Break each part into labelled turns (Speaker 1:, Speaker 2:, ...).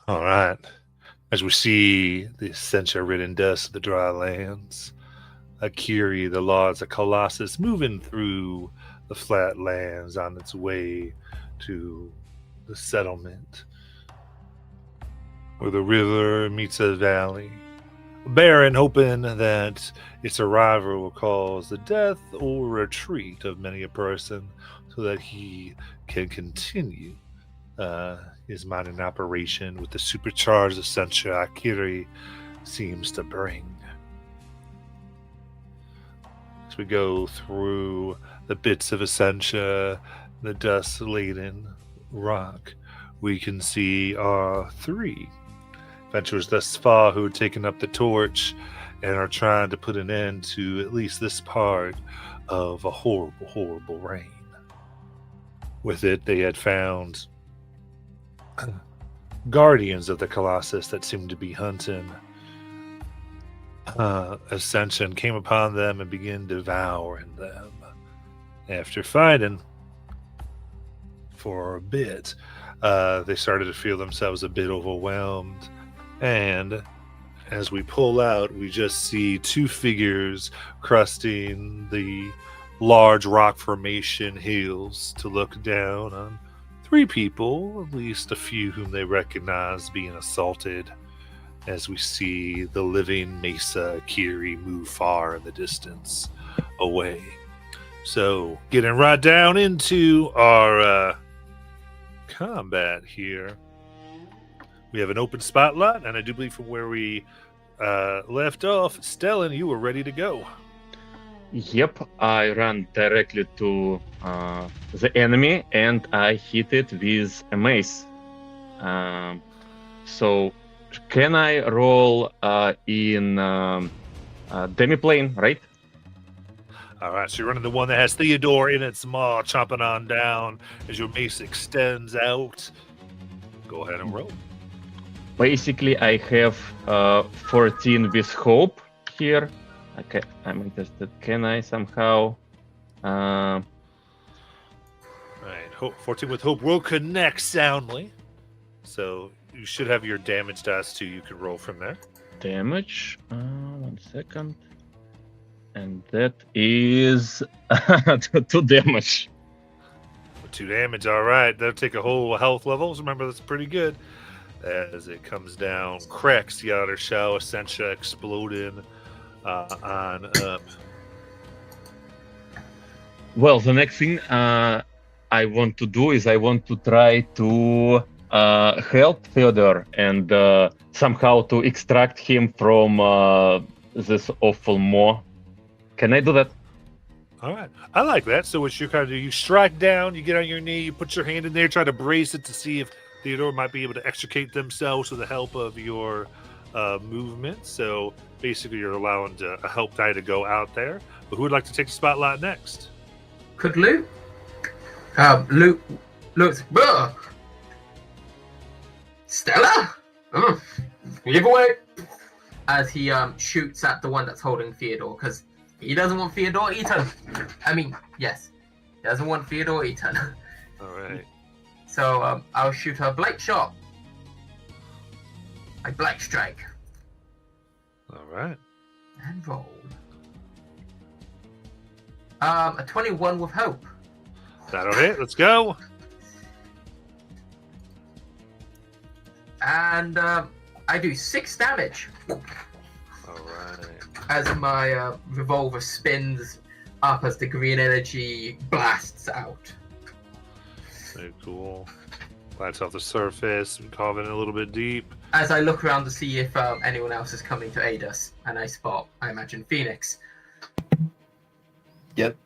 Speaker 1: All right. As we see the Essentia-ridden dust of the dry lands, Akiri, the Lords of Colossus, moving through the flat lands on its way to the settlement where the river meets a valley. Baron, hoping that its arrival will cause the death or retreat of many a person so that he can continue uh, his mining operation with the supercharged Essentia Akiri seems to bring. As we go through the bits of Essentia, the dust laden rock, we can see our three adventurers thus far who have taken up the torch and are trying to put an end to at least this part of a horrible, horrible reign. With it, they had found guardians of the Colossus that seemed to be hunting Ascension, came upon them and began devouring them. After fighting for a bit, they started to feel themselves a bit overwhelmed. And as we pull out, we just see two figures crusting the large rock formation hills to look down on three people, at least a few whom they recognize being assaulted, as we see the living Mesa Akiri move far in the distance away. So, getting right down into our combat here. We have an open spotlight, and I do believe from where we left off, Stellan, you were ready to go.
Speaker 2: Yep, I ran directly to the enemy and I hit it with a mace. So, can I roll in demiplane, right?
Speaker 1: All right, so you're running the one that has Theodore in its maw, chomping on down as your mace extends out. Go ahead and roll.
Speaker 2: Basically, I have 14 with hope here. Okay, I'm interested. Can I somehow?
Speaker 1: All right, 14 with hope will connect soundly. So you should have your damage dice too. You can roll from there.
Speaker 2: Damage. 1 second. And that is 2 damage.
Speaker 1: 2 damage, all right. That'll take a whole health levels. Remember, that's pretty good. As it comes down, cracks the outer shell, Essentia exploding on up.
Speaker 2: Well, the next thing I want to do is I want to try to help Theodore and somehow to extract him from this awful maw. Can I do that?
Speaker 1: All right. I like that. So what you kind of do, you strike down, you get on your knee, you put your hand in there, try to brace it to see if Theodore might be able to extricate themselves with the help of your movement. So basically you're allowing a help die to go out there. But who would like to take the spotlight next?
Speaker 3: Could Luke? Luke looks. Stella? Give away! As he shoots at the one that's holding Theodore, because he doesn't want Theodore eaten. I mean, yes, he doesn't want Theodore eaten.
Speaker 1: All right.
Speaker 3: So I'll shoot a Blake shot. A Blake strike.
Speaker 1: All right.
Speaker 3: And roll. A 21 with hope.
Speaker 1: That'll hit. Let's go.
Speaker 3: And I do 6 damage.
Speaker 1: All right.
Speaker 3: As my revolver spins up as the green energy blasts out.
Speaker 1: Very cool. Lights off the surface and carving it a little bit deep.
Speaker 3: As I look around to see if anyone else is coming to aid us, and I spot, I imagine, Phoenix.
Speaker 4: Yep.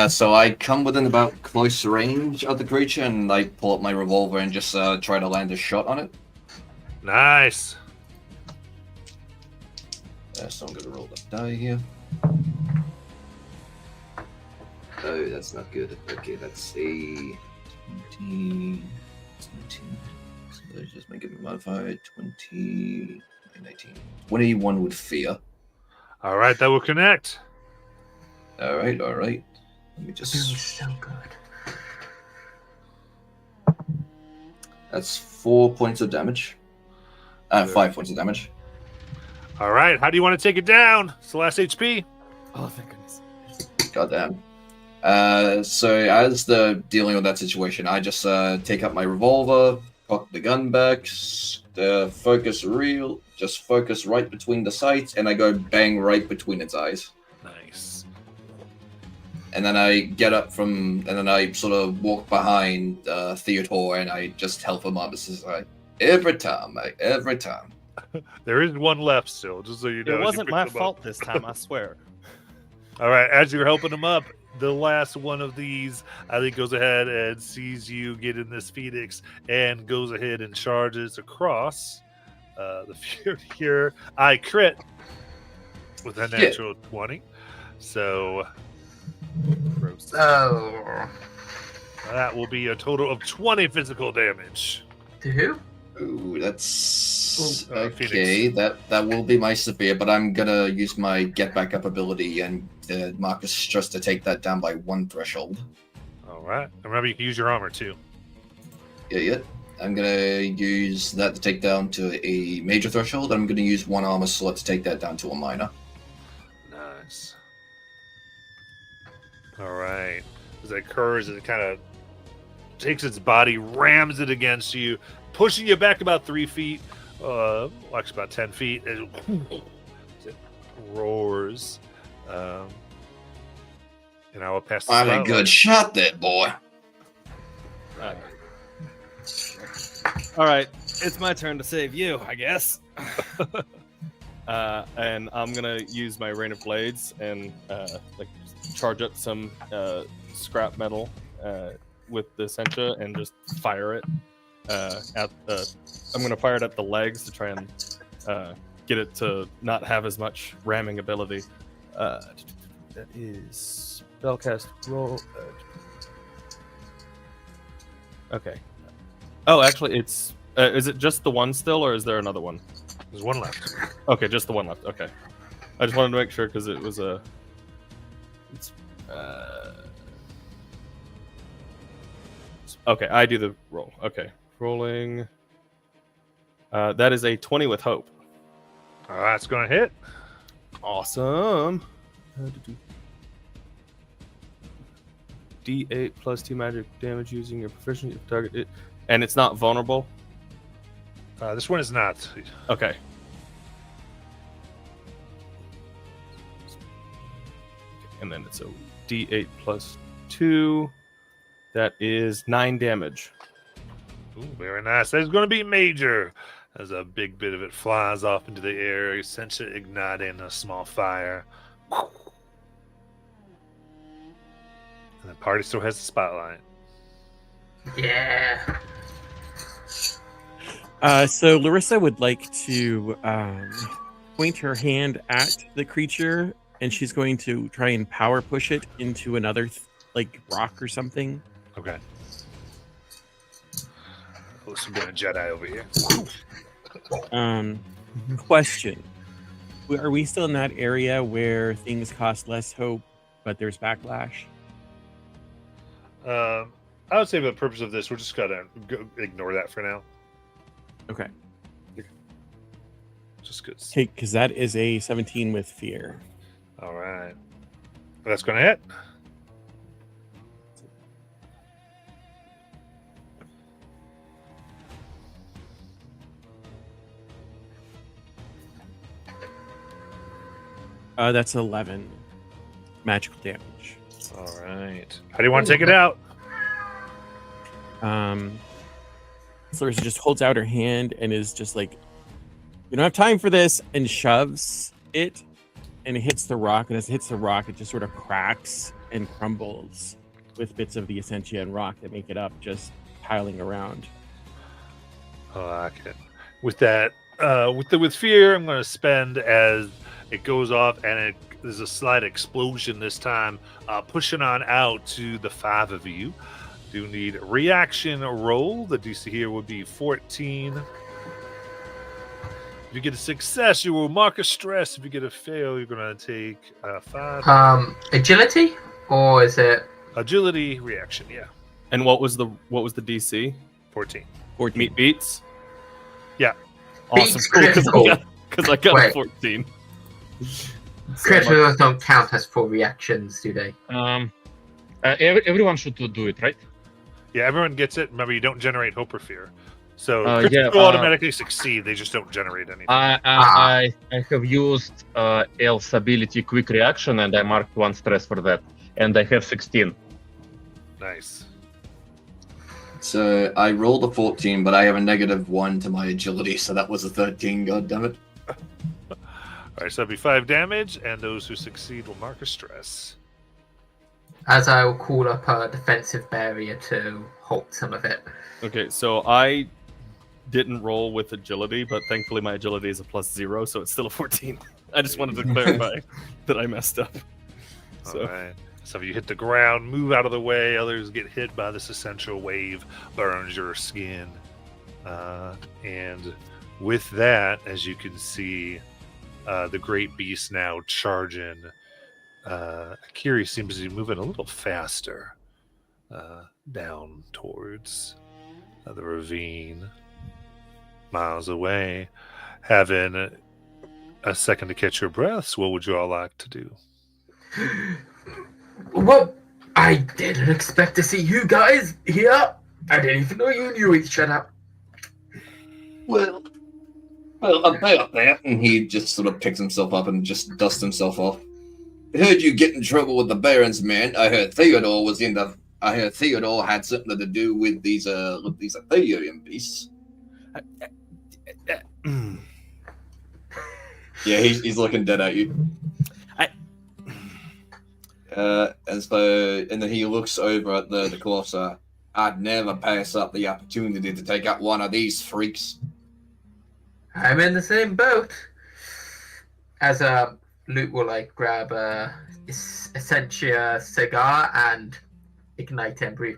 Speaker 4: So I come within about close range of the creature, and I pull up my revolver and just try to land a shot on it.
Speaker 1: Nice.
Speaker 4: So I'm gonna roll the die here. Oh, that's not good. Okay, that's a 20. 17. So let's just make it a modifier. 20. 19. 21 with fear.
Speaker 1: All right, that will connect.
Speaker 4: All right. Let me just.
Speaker 3: Doing so good.
Speaker 4: That's 4 points of damage. 5 points of damage.
Speaker 1: All right. How do you want to take it down? It's the last HP.
Speaker 5: Oh, thank goodness.
Speaker 4: Goddamn. So as the dealing with that situation, I just take up my revolver, cock the gun back, focus right between the sights, and I go bang right between its eyes.
Speaker 1: Nice.
Speaker 4: And then I get up and then I sort of walk behind Theodore, and I just help him up. This is like every time.
Speaker 1: There is one left still, just so you know.
Speaker 5: It
Speaker 1: as you
Speaker 5: wasn't
Speaker 1: pick
Speaker 5: my
Speaker 1: them up.
Speaker 5: fault this time, I swear.
Speaker 1: All right, as you're helping him up, the last one of these, I think, goes ahead and sees you get in this Phoenix and goes ahead and charges across the field here. I crit with a natural 20. So
Speaker 5: Gross.
Speaker 3: Oh.
Speaker 1: that will be a total of 20 physical damage.
Speaker 3: To who?
Speaker 4: Ooh, that's
Speaker 1: Phoenix.
Speaker 4: okay. That will be my severe, but I'm gonna use my get back up ability and Marcus just to take that down by 1 threshold.
Speaker 1: All right. Remember, you can use your armor too.
Speaker 4: Yeah. I'm gonna use that to take down to a major threshold. I'm gonna use 1 armor slot to take that down to a minor.
Speaker 1: Nice. All right. As that occurs, it kind of takes its body, rams it against you, pushing you back about 3 feet, like about 10 feet, and it roars. And I will pass the
Speaker 4: I'm a
Speaker 1: spotlight.
Speaker 4: good shot there, boy.
Speaker 5: All right, it's my turn to save you, I guess. And I'm gonna use my rain of blades and charge up some scrap metal with the Sencha and just fire it at the. I'm gonna fire it at the legs to try and get it to not have as much ramming ability. That is spellcast roll. Okay. Oh, actually, it's. Is it just the one still, or is there another one?
Speaker 1: There's one left.
Speaker 5: Okay, just the one left. Okay. I just wanted to make sure because it was a. It's. Okay, I do the roll. Okay, rolling. That is a 20 with hope.
Speaker 1: All right, it's going to hit.
Speaker 5: Awesome. D8 plus 2 magic damage using your proficiency target. And it's not vulnerable?
Speaker 1: This one is not.
Speaker 5: Okay. And then it's a D8 plus 2. That is 9 damage.
Speaker 1: Ooh, very nice. That's going to be major. As a big bit of it flies off into the air, essentially igniting a small fire. And the party still has the spotlight.
Speaker 3: Yeah.
Speaker 6: So Larissa would like to point her hand at the creature, and she's going to try and power push it into another rock or something.
Speaker 1: Okay. Listen, being a Jedi over here.
Speaker 6: Question: are we still in that area where things cost less hope, but there's backlash?
Speaker 1: I would say for the purpose of this, we're just gonna ignore that for now.
Speaker 6: Okay.
Speaker 1: Just because.
Speaker 6: Okay, because that is a 17 with fear.
Speaker 1: All right. That's going to hit.
Speaker 6: That's 11 magical damage.
Speaker 1: All right. How do you want to take it out?
Speaker 6: Larissa just holds out her hand and is just like, "You don't have time for this," and shoves it, and it hits the rock. And as it hits the rock, it just sort of cracks and crumbles with bits of the Essentia and rock that make it up, just piling around.
Speaker 1: Oh, I like it. With that, with fear, I'm going to spend as it goes off, and there's a slight explosion this time, pushing on out to the 5 of you. Do need a reaction roll. The DC here would be 14. If you get a success, you will mark a stress. If you get a fail, you're going to take 5.
Speaker 3: Agility, or is it
Speaker 1: Agility reaction, yeah.
Speaker 5: And what was the DC?
Speaker 1: 14.
Speaker 6: 14.
Speaker 5: Meat beats.
Speaker 1: Yeah.
Speaker 5: Awesome.
Speaker 3: Beats
Speaker 5: Because
Speaker 3: critical.
Speaker 5: I got
Speaker 3: Wait.
Speaker 5: a 14. So
Speaker 3: Criticals don't count as full reactions, do they?
Speaker 2: Everyone should do it, right?
Speaker 1: Yeah, everyone gets it. Remember, you don't generate hope or fear. So
Speaker 2: Yeah,
Speaker 1: critical automatically succeed. They just don't generate anything.
Speaker 2: I have used El's ability quick reaction, and I marked 1 stress for that, and I have 16.
Speaker 1: Nice.
Speaker 4: So I rolled a 14, but I have a -1 to my agility, so that was a 13. God damn it!
Speaker 1: All right, so that'd be 5 damage, and those who succeed will mark a stress.
Speaker 3: As I will call up a defensive barrier to halt some of it.
Speaker 5: Okay, so I didn't roll with agility, but thankfully my agility is a +0, so it's still a 14. I just wanted to clarify that I messed up. So.
Speaker 1: All right. So if you hit the ground, move out of the way. Others get hit by this essential wave, burns your skin. And with that, as you can see, the great beast now charging. Akiri seems to be moving a little faster down towards the ravine, miles away. Having a second to catch your breaths, what would you all like to do?
Speaker 3: Well, I didn't expect to see you guys here. I didn't even know you knew each other.
Speaker 4: Well, about that, and he just sort of picks himself up and just dusts himself off. I heard you get in trouble with the Baron's men. I heard Theodore was in the. I heard Theodore had something to do with these Aetherian beasts. Yeah, he's looking dead at you. And then he looks over at the Colossus. I'd never pass up the opportunity to take out one of these freaks.
Speaker 3: I'm in the same boat. As Luke will grab a Essentia cigar and ignite and breathe.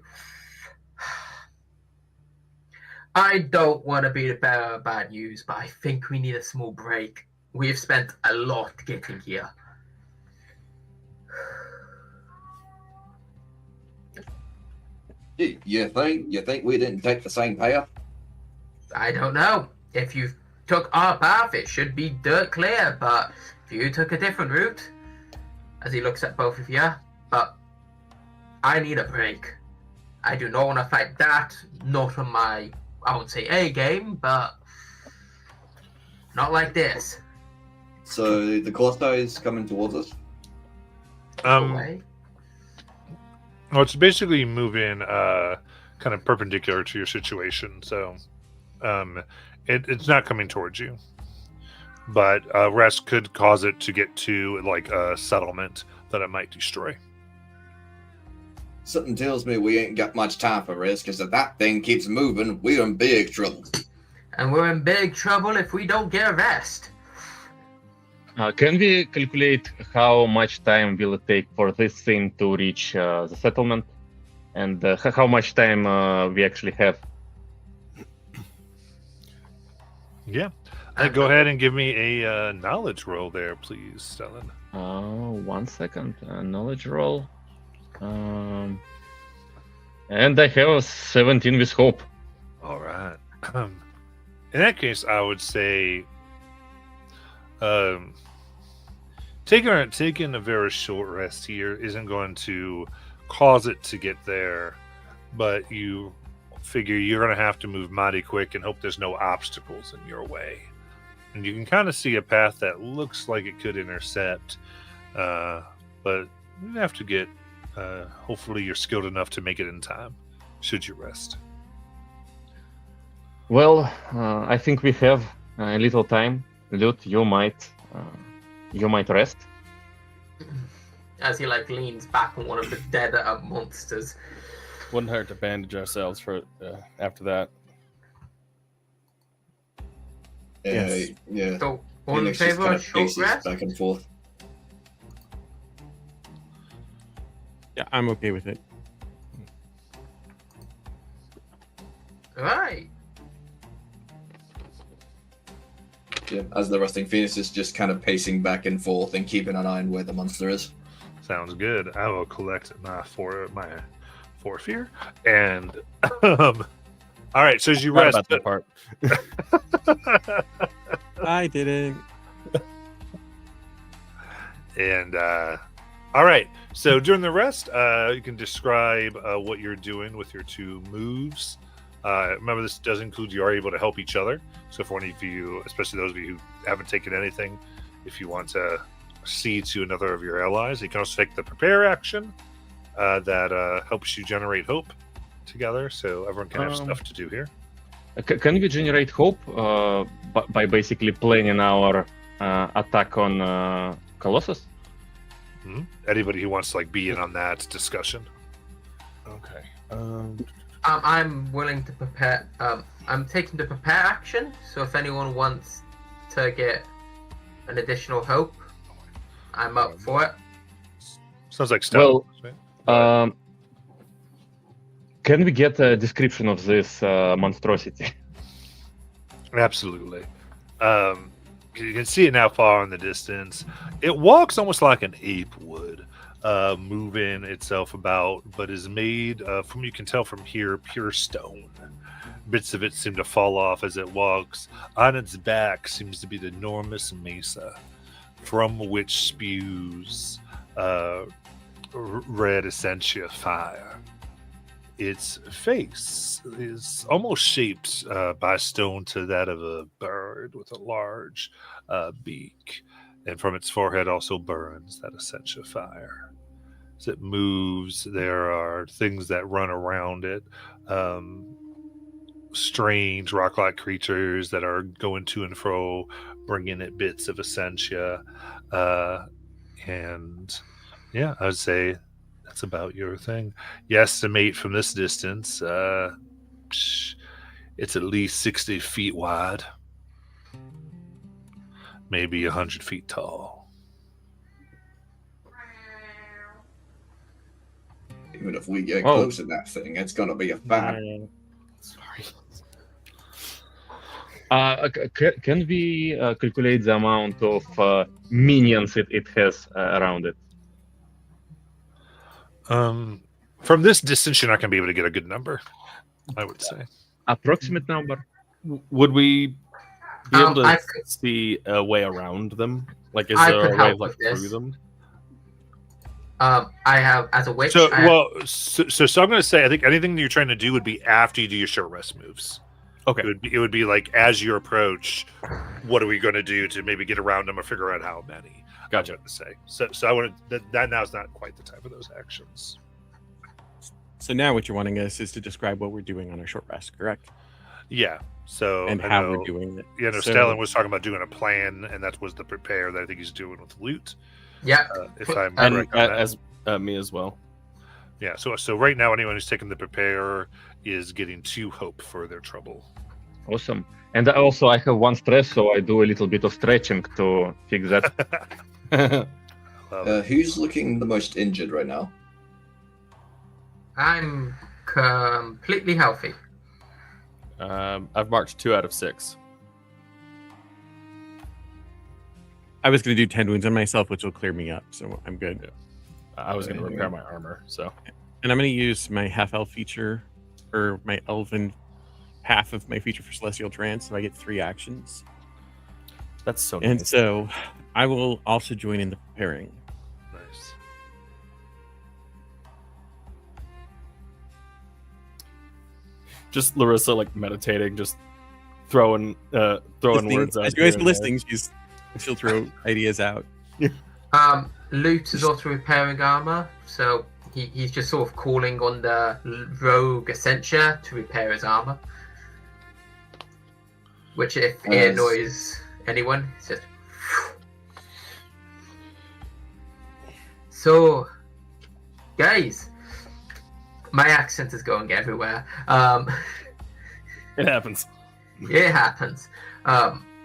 Speaker 3: I don't want to be the bearer of bad news, but I think we need a small break. We've spent a lot getting here.
Speaker 4: You think we didn't take the same path?
Speaker 3: I don't know. If you took our path, it should be dirt clear, but if you took a different route, as he looks at both of you, but I need a break. I do not want to fight that, not on my, I won't say A game, but not like this.
Speaker 4: So the Colossus is coming towards us.
Speaker 3: Away.
Speaker 1: Well, it's basically moving kind of perpendicular to your situation. So it's not coming towards you. But rest could cause it to get to like a settlement that it might destroy.
Speaker 4: Something tells me we ain't got much time for rest, because if that thing keeps moving, we're in big trouble.
Speaker 3: And we're in big trouble if we don't get a rest.
Speaker 2: Can we calculate how much time will it take for this thing to reach the settlement? And how much time we actually have?
Speaker 1: Yeah. Go ahead and give me a knowledge roll there, please, Stellan.
Speaker 2: 1 second. Knowledge roll. And I have a 17 with hope.
Speaker 1: All right. In that case, I would say taking a very short rest here isn't going to cause it to get there, but you figure you're going to have to move mighty quick and hope there's no obstacles in your way. And you can kind of see a path that looks like it could intercept, but you have to get, hopefully you're skilled enough to make it in time, should you rest.
Speaker 2: Well, I think we have a little time. Lute, you might rest.
Speaker 3: As he leans back on one of the dead monsters.
Speaker 5: Wouldn't hurt to bandage ourselves for after that.
Speaker 6: Yes.
Speaker 4: Yeah.
Speaker 3: So, all in
Speaker 4: Phoenix just
Speaker 3: favor
Speaker 4: kind
Speaker 3: of
Speaker 4: of
Speaker 3: short
Speaker 4: paces
Speaker 3: rest?
Speaker 4: back and forth.
Speaker 6: Yeah, I'm okay with it.
Speaker 3: Right.
Speaker 4: Yeah, as the resting Phoenix is just kind of pacing back and forth and keeping an eye on where the monster is.
Speaker 1: Sounds good. I will collect my four fear and All right, so as you
Speaker 5: Forgot
Speaker 1: rest,
Speaker 5: about that part.
Speaker 6: I didn't.
Speaker 1: and all right. So during the rest, you can describe what you're doing with your 2 moves. Remember, this does include you are able to help each other. So for any of you, especially those of you who haven't taken anything, if you want to see to another of your allies, you can also take the prepare action that helps you generate hope together. So everyone can have stuff to do here.
Speaker 2: Can we generate hope by basically planning our attack on Colossus?
Speaker 1: Anybody who wants to be in on that discussion.
Speaker 5: Okay.
Speaker 3: I'm willing to prepare. I'm taking the prepare action. So if anyone wants to get an additional hope, I'm up for it.
Speaker 1: Sounds like stealth.
Speaker 2: Well, can we get a description of this monstrosity?
Speaker 1: Absolutely. You can see it now far in the distance. It walks almost like an ape would, moving itself about, but is made from, you can tell from here, pure stone. Bits of it seem to fall off as it walks. On its back seems to be the enormous mesa, from which spews red essentia fire. Its face is almost shaped by stone to that of a bird with a large beak. And from its forehead also burns that essentia fire. As it moves, there are things that run around it. Strange rock-like creatures that are going to and fro, bringing it bits of essentia. And yeah, I would say that's about your thing. You estimate from this distance, it's at least 60 feet wide, maybe 100 feet tall.
Speaker 4: Even if we get
Speaker 2: Oh.
Speaker 4: close to that thing, it's gonna be a fight.
Speaker 5: Sorry.
Speaker 2: Can we calculate the amount of minions it has around it?
Speaker 1: From this distance, you're not going to be able to get a good number, I would say.
Speaker 2: Approximate number?
Speaker 5: Would we be able to
Speaker 3: I could-
Speaker 5: see a way around them? Like, is
Speaker 3: I
Speaker 5: there
Speaker 3: could
Speaker 5: a way
Speaker 3: help
Speaker 5: of, like,
Speaker 3: with this.
Speaker 5: through them?
Speaker 3: I have, as a witch.
Speaker 1: So,
Speaker 3: I have-
Speaker 1: well, so I'm going to say, I think anything that you're trying to do would be after you do your short rest moves.
Speaker 5: Okay.
Speaker 1: It would be like as you approach, what are we going to do to maybe get around them or figure out how many?
Speaker 5: Gotcha.
Speaker 1: I'm going to say. So I want to, that now is not quite the time of those actions.
Speaker 6: So now what you're wanting us is to describe what we're doing on our short rest, correct?
Speaker 1: Yeah. So
Speaker 6: And
Speaker 1: I
Speaker 6: how
Speaker 1: know-
Speaker 6: we're doing it.
Speaker 1: Yeah, no,
Speaker 6: So-
Speaker 1: Stellan was talking about doing a plan, and that was the prepare that I think he's doing with loot.
Speaker 3: yeah.
Speaker 1: If I'm
Speaker 5: And
Speaker 1: correct on that.
Speaker 5: as me as well.
Speaker 1: Yeah, so right now, anyone who's taking the prepare is getting 2 hope for their trouble.
Speaker 2: Awesome. And also, I have 1 stress, so I do a little bit of stretching to fix that.
Speaker 1: Love it.
Speaker 4: Who's looking the most injured right now?
Speaker 3: I'm completely healthy.
Speaker 5: I've marked 2 out of 6.
Speaker 6: I was going to do 10 wounds on myself, which will clear me up, so I'm good.
Speaker 5: Yeah. I was going to repair my armor, so
Speaker 6: And I'm going to use my half-elf feature, or my elven half of my feature for Celestial Trance, so I get 3 actions.
Speaker 5: that's so
Speaker 6: And
Speaker 5: nice.
Speaker 6: so I will also join in the preparing.
Speaker 1: Nice.
Speaker 5: Just Larissa, like, meditating, just throwing words out.
Speaker 6: As you guys
Speaker 5: here
Speaker 6: are
Speaker 5: and there.
Speaker 6: listening, she'll throw ideas out.
Speaker 3: Lute is also repairing armor, so he's just sort of calling on the rogue Essentia to repair his armor. Which, if it
Speaker 4: Yes.
Speaker 3: annoys anyone, it's just. So, guys, my accent is going everywhere.
Speaker 5: It happens.
Speaker 3: It happens.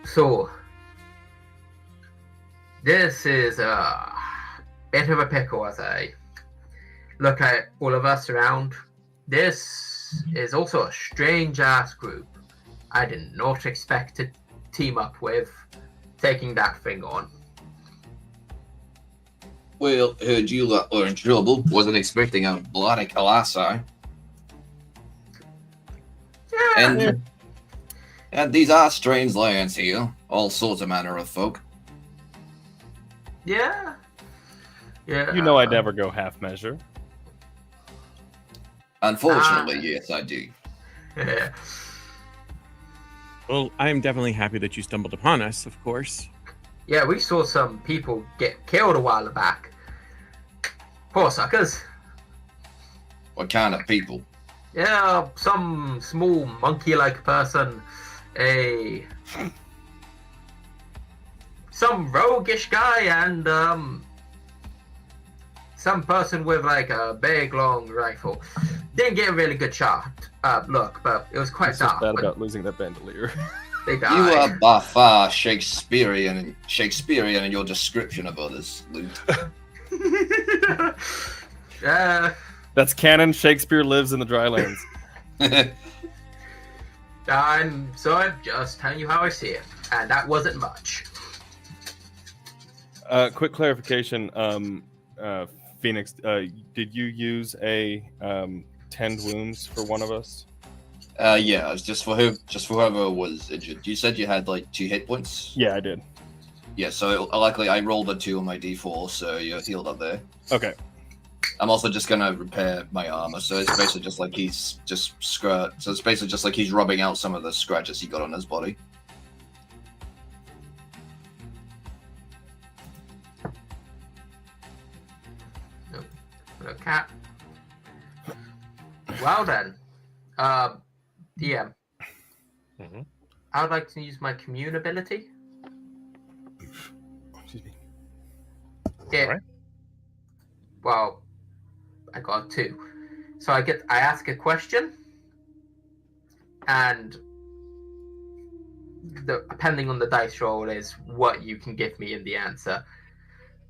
Speaker 3: So this is a bit of a pickle as I look at all of us around. This is also a strange ass group. I did not expect to team up with, taking that thing on.
Speaker 4: Well, heard you lot were in trouble. Wasn't expecting a bloody colossi.
Speaker 3: Yeah,
Speaker 4: And these are strange lands here. All sorts of manner of folk.
Speaker 3: Yeah. Yeah.
Speaker 5: You know I'd never go half measure.
Speaker 4: Unfortunately, yes, I do.
Speaker 3: Yeah.
Speaker 6: Well, I am definitely happy that you stumbled upon us, of course.
Speaker 3: Yeah, we saw some people get killed a while back. Poor suckers.
Speaker 4: What kind of people?
Speaker 3: Yeah, some small monkey-like person, some roguish guy, and some person with like a big long rifle. Didn't get a really good shot look, but it was quite
Speaker 5: It's just
Speaker 3: dark.
Speaker 5: bad about losing that bandolier.
Speaker 3: They
Speaker 4: You
Speaker 3: died.
Speaker 4: are by far Shakespearean in your description of others, Luke.
Speaker 3: Yeah,
Speaker 5: That's canon. Shakespeare lives in the drylands.
Speaker 3: I'm just telling you how I see it, and that wasn't much.
Speaker 5: Quick clarification. Phoenix, did you use a tend wounds for one of us?
Speaker 4: Yeah, it's just for whoever was injured. You said you had like 2 hit points.
Speaker 5: Yeah, I did.
Speaker 4: Yeah, so luckily I rolled a 2 on my d4, so you're healed up there.
Speaker 5: Okay.
Speaker 4: I'm also just gonna repair my armor, so it's basically just like he's just So it's basically just like he's rubbing out some of the scratches he got on his body.
Speaker 3: A cat. Well then, DM.
Speaker 1: Mhm.
Speaker 3: I would like to use my commune ability.
Speaker 5: Excuse me.
Speaker 3: Yeah.
Speaker 1: Alright.
Speaker 3: Well, I got 2. So I ask a question, and depending on the dice roll is what you can give me in the answer,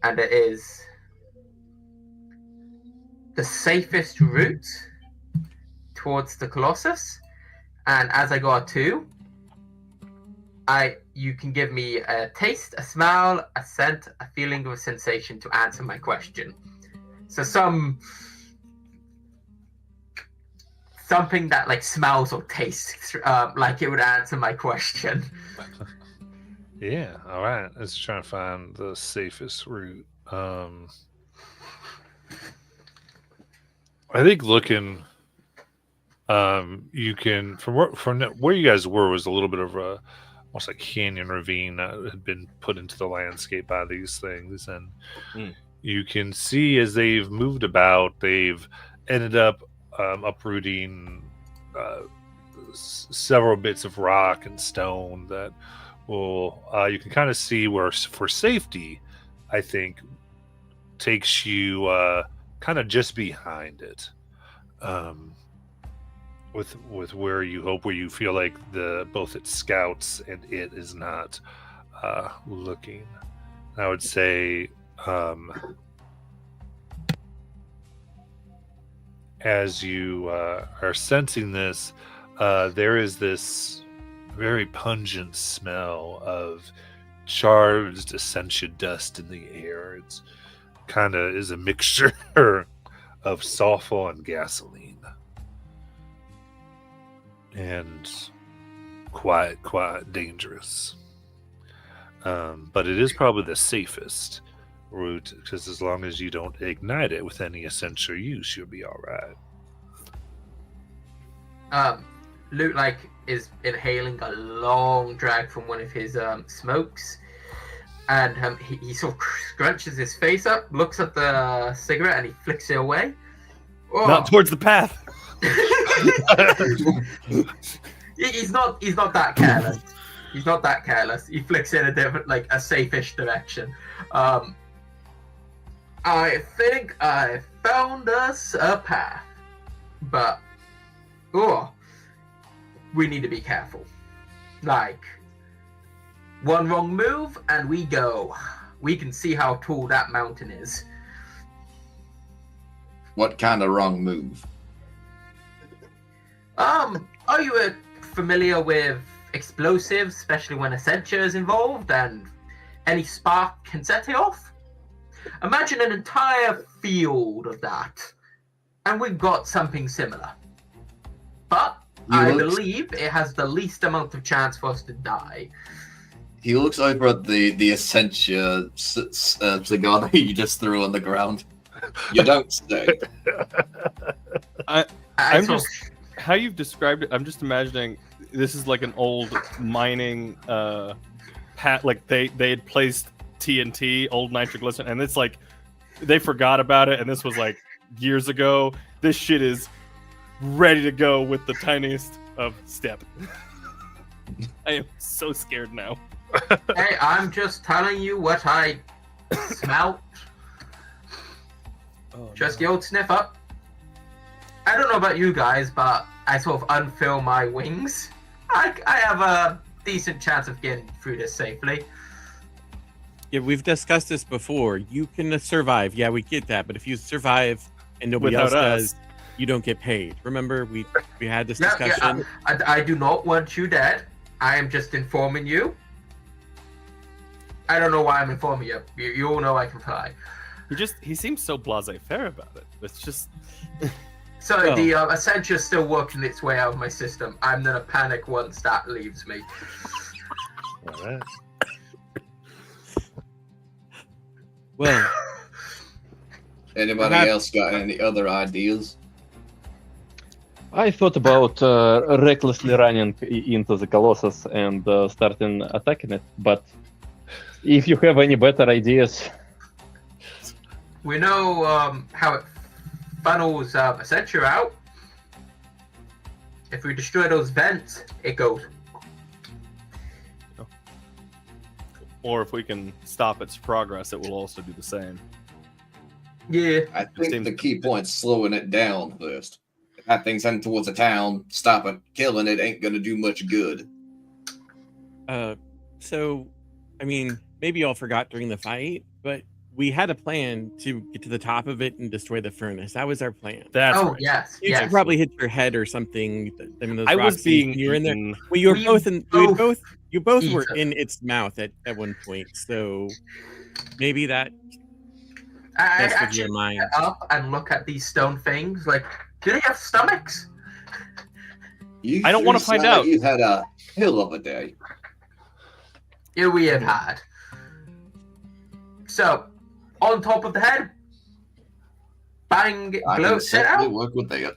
Speaker 3: and it is the safest route towards the Colossus. And as I got 2, you can give me a taste, a smell, a scent, a feeling, or a sensation to answer my question. So something that like smells or tastes like it would answer my question.
Speaker 1: Yeah, all right. Let's try to find the safest route. I think looking, you can from where you guys were was a little bit of a almost like canyon ravine that had been put into the landscape by these things, and you can see as they've moved about, they've ended up uprooting several bits of rock and stone that will you can kind of see where for safety, I think, takes you kind of just behind it, with where you feel like both its scouts and it is not looking. I would say as you are sensing this, there is this very pungent smell of charged essentia dust in the air. It's kind of is a mixture of sulfur and gasoline, and quite dangerous. But it is probably the safest route, because as long as you don't ignite it with any essential use, you'll be all right.
Speaker 3: Luke is inhaling a long drag from one of his smokes, and he sort of scrunches his face up, looks at the cigarette, and he flicks it away. Oh.
Speaker 5: Not towards the path.
Speaker 3: He's not that careless. He's not that careless. He flicks in a different, a safe-ish direction. I think I found us a path, but we need to be careful. One wrong move and we go. We can see how tall that mountain is.
Speaker 4: What kind of wrong move?
Speaker 3: Are you familiar with explosives, especially when essentia is involved and any spark can set it off? Imagine an entire field of that, and we've got something similar. But I
Speaker 4: looks-
Speaker 3: believe it has the least amount of chance for us to die.
Speaker 4: He looks over at the Essentia cigar that you just threw on the ground. You don't say.
Speaker 5: I'm just how you've described it. I'm just imagining this is like an old mining like they had placed TNT, old nitroglycerin, and it's like they forgot about it, and this was like years ago. This shit is ready to go with the tiniest of step. I am so scared now.
Speaker 3: Hey, I'm just telling you what I smelt.
Speaker 5: Oh,
Speaker 3: Just the old sniff up. I don't know about you guys, but I sort of unfurl my wings. I have a decent chance of getting through this safely.
Speaker 6: Yeah, we've discussed this before. You can survive. Yeah, we get that. But if you survive and nobody
Speaker 5: Without
Speaker 6: else
Speaker 5: us.
Speaker 6: does, you don't get paid. Remember, we had this
Speaker 3: Yeah,
Speaker 6: discussion.
Speaker 3: I do not want you dead. I am just informing you. I don't know why I'm informing you. You all know I can fly.
Speaker 5: He seems so blasé-faire about it. It's just
Speaker 3: So
Speaker 6: Well-
Speaker 3: the Essentia is still working its way out of my system. I'm gonna panic once that leaves me.
Speaker 1: All right.
Speaker 6: Well,
Speaker 4: Anybody
Speaker 6: Perhaps-
Speaker 4: else got any other ideas?
Speaker 2: I thought about recklessly running into the Colossus and starting attacking it, but if you have any better ideas,
Speaker 3: We know how it funnels Essentia out. If we destroy those vents, it goes.
Speaker 5: or if we can stop its progress, it will also do the same.
Speaker 3: Yeah.
Speaker 4: I think
Speaker 5: Seems-
Speaker 4: the key point's slowing it down first. If that thing's heading towards a town, stop it. Killing it ain't gonna do much good.
Speaker 6: so, I mean, maybe y'all forgot during the fight, but we had a plan to get to the top of it and destroy the furnace. That was our plan.
Speaker 5: That's
Speaker 3: Oh
Speaker 5: right.
Speaker 3: yes,
Speaker 6: You
Speaker 3: yes.
Speaker 6: should probably hit your head or something. I mean, those
Speaker 5: I
Speaker 6: rocks
Speaker 5: was being
Speaker 6: you were in there.
Speaker 5: eaten.
Speaker 6: Well, you were
Speaker 3: We
Speaker 6: both in. You both were
Speaker 3: eaten.
Speaker 6: in its mouth at one point. So maybe that
Speaker 3: I
Speaker 6: messed with
Speaker 3: actually
Speaker 6: your mind.
Speaker 3: get up and look at these stone things. Like, do they have stomachs?
Speaker 5: I don't wanna find out.
Speaker 4: You had a hell of a day.
Speaker 3: Yeah, we have had. So, on top of the head, bang,
Speaker 4: I can
Speaker 3: blows it
Speaker 4: certainly
Speaker 3: out.
Speaker 4: work with that.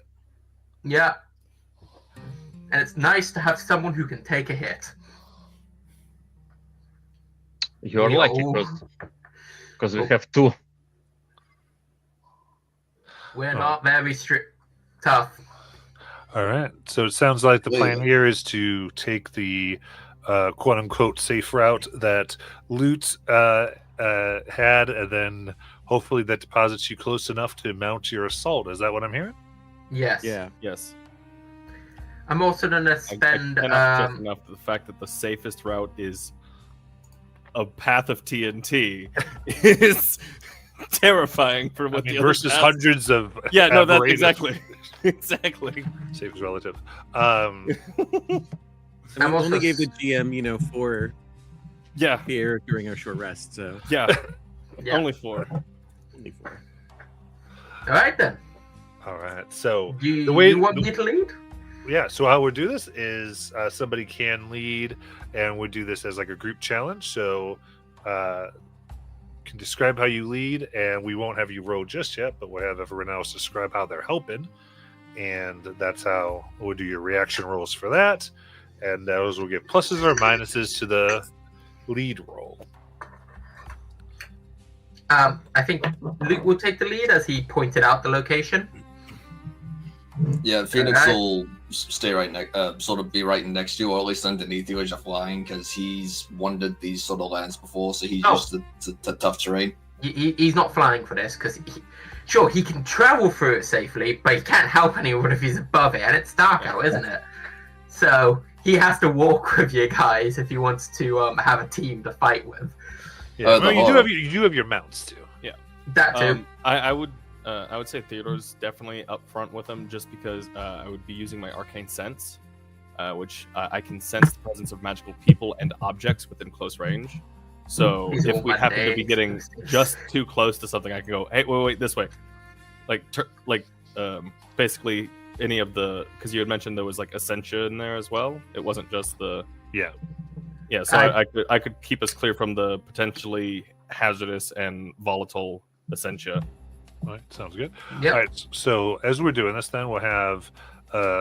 Speaker 3: Yeah. And it's nice to have someone who can take a hit.
Speaker 2: you're
Speaker 3: Yeah,
Speaker 2: lucky
Speaker 3: oh.
Speaker 2: because we have two.
Speaker 3: We're
Speaker 1: Oh.
Speaker 3: not very tough.
Speaker 1: All right. So it sounds like the plan
Speaker 4: Wait.
Speaker 1: here is to take the quote unquote safe route that Loot had, and then hopefully that deposits you close enough to mount your assault. Is that what I'm hearing?
Speaker 3: Yes.
Speaker 6: Yeah.
Speaker 5: Yes.
Speaker 3: I'm also gonna
Speaker 5: I
Speaker 3: spend
Speaker 5: cannot stress enough the fact that the safest route is a path of TNT is terrifying for
Speaker 1: I
Speaker 5: what
Speaker 1: mean,
Speaker 5: the other
Speaker 1: versus
Speaker 5: paths-
Speaker 1: hundreds of
Speaker 5: Yeah, no, that's
Speaker 1: aberrated-
Speaker 5: exactly.
Speaker 1: safe is relative.
Speaker 3: I'm
Speaker 6: And we
Speaker 3: also
Speaker 6: only gave the GM, 4
Speaker 5: Yeah,
Speaker 6: here during our short rest. So
Speaker 5: yeah.
Speaker 3: Yeah.
Speaker 5: Only 4.
Speaker 6: only 4.
Speaker 3: All right then.
Speaker 1: All right. So
Speaker 3: Do you,
Speaker 1: The way-
Speaker 3: you want
Speaker 1: the-
Speaker 3: me to lead?
Speaker 1: yeah, so how we do this is somebody can lead, and we do this as like a group challenge. So can describe how you lead, and we won't have you roll just yet, but we'll have everyone else describe how they're helping, and that's how we'll do your reaction rolls for that, and those will give pluses or minuses to the lead roll.
Speaker 3: I think Luke will take the lead as he pointed out the location.
Speaker 4: Yeah, Phoenix
Speaker 3: Alright.
Speaker 4: will stay right next, sort of be right next to you, or at least underneath you as you're flying, because he's wandered these sort of lands before, so he's
Speaker 3: Oh.
Speaker 4: used to tough terrain.
Speaker 3: He's not flying for this because sure he can travel through it safely, but he can't help anyone if he's above it, and it's dark out, isn't it? So he has to walk with you guys if he wants to have a team to fight with.
Speaker 1: Yeah,
Speaker 4: the
Speaker 1: well, you do
Speaker 4: horror.
Speaker 1: have your mounts too.
Speaker 3: That too.
Speaker 5: I would say Theodore's definitely up front with him, just because I would be using my arcane sense, which I can sense the presence of magical people and objects within close range. So
Speaker 3: These are all
Speaker 5: if we happen to be
Speaker 3: Mondays.
Speaker 5: getting just too close to something, I can go, "Hey, wait, this way," basically any of the, because you had mentioned there was like Essentia in there as well. It wasn't just the
Speaker 1: Yeah.
Speaker 5: Yeah, so I could keep us clear from the potentially hazardous and volatile Essentia.
Speaker 1: All right, sounds good.
Speaker 3: Yep.
Speaker 1: All right, so as we're doing this, then we'll have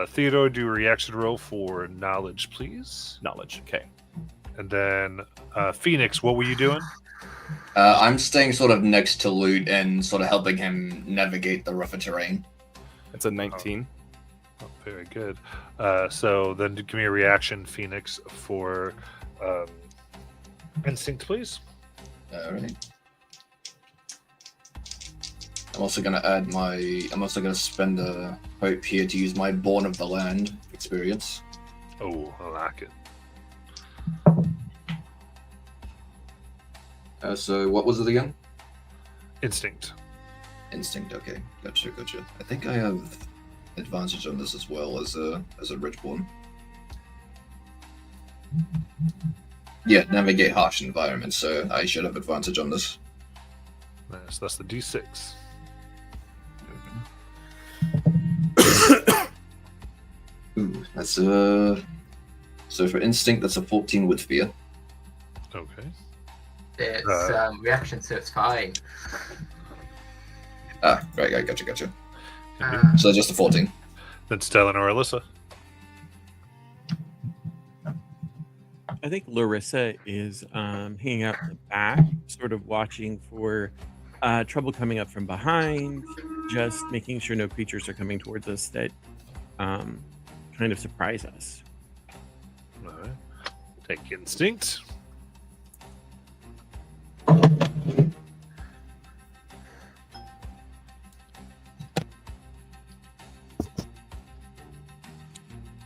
Speaker 1: Theodore do a reaction roll for knowledge, please.
Speaker 5: Knowledge. Okay.
Speaker 1: And then Phoenix, what were you doing?
Speaker 4: I'm staying sort of next to Loot and sort of helping him navigate the rougher terrain.
Speaker 5: It's a 19.
Speaker 1: Oh, very good. So then give me a reaction, Phoenix, for instinct, please.
Speaker 4: Alright. I'm also gonna spend a hope here to use my Born of the Land experience.
Speaker 1: Oh, I like it.
Speaker 4: So what was it again?
Speaker 1: Instinct.
Speaker 4: Instinct. Okay, gotcha. I think I have advantage on this as well as a Ridgeborn. Yeah, navigate harsh environments, so I should have advantage on this.
Speaker 1: Nice. That's the D6.
Speaker 4: Ooh, that's so for instinct, that's a 14 with fear.
Speaker 1: Okay.
Speaker 3: It's reaction, so it's fine.
Speaker 4: Ah, right, gotcha.
Speaker 3: Uh,
Speaker 4: So just a 14.
Speaker 1: Then Stellan or Alyssa.
Speaker 6: I think Larissa is hanging out in the back, sort of watching for trouble coming up from behind, just making sure no creatures are coming towards us that kind of surprise us.
Speaker 1: All right. Take instinct.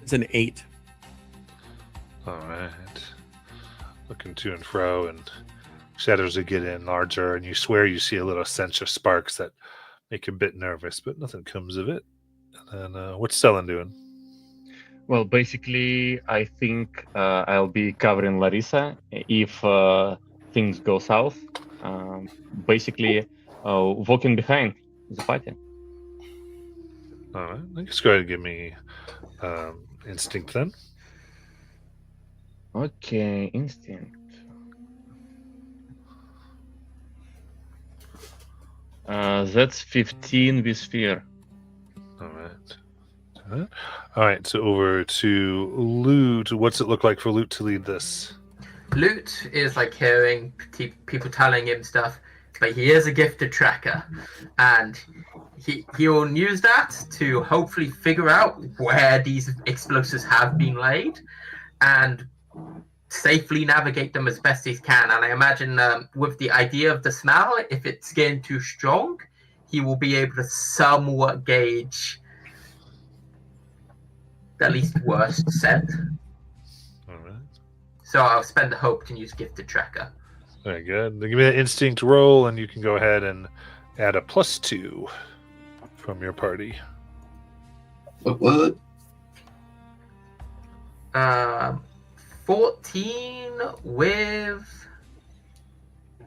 Speaker 6: It's an 8.
Speaker 1: All right. Looking to and fro, and shadows are getting larger, and you swear you see a little sense of sparks that make you a bit nervous, but nothing comes of it. And then, what's Stellan doing?
Speaker 2: Well, basically, I think I'll be covering Larissa if things go south. Basically, walking behind the party.
Speaker 1: All right. Let's go ahead and give me instinct then.
Speaker 2: Okay, instinct. That's 15 with fear.
Speaker 1: All right. All right. So over to Loot. What's it look like for Loot to lead this?
Speaker 3: Loot is like hearing people telling him stuff, but he is a gifted tracker, and he'll use that to hopefully figure out where these explosives have been laid, and safely navigate them as best he can. And I imagine with the idea of the smell, if it's getting too strong, he will be able to somewhat gauge the least worst scent.
Speaker 1: All right.
Speaker 3: So I'll spend the hope to use gifted tracker.
Speaker 1: Very good. Then give me an instinct roll, and you can go ahead and add a +2 from your party.
Speaker 4: What?
Speaker 3: 14 with...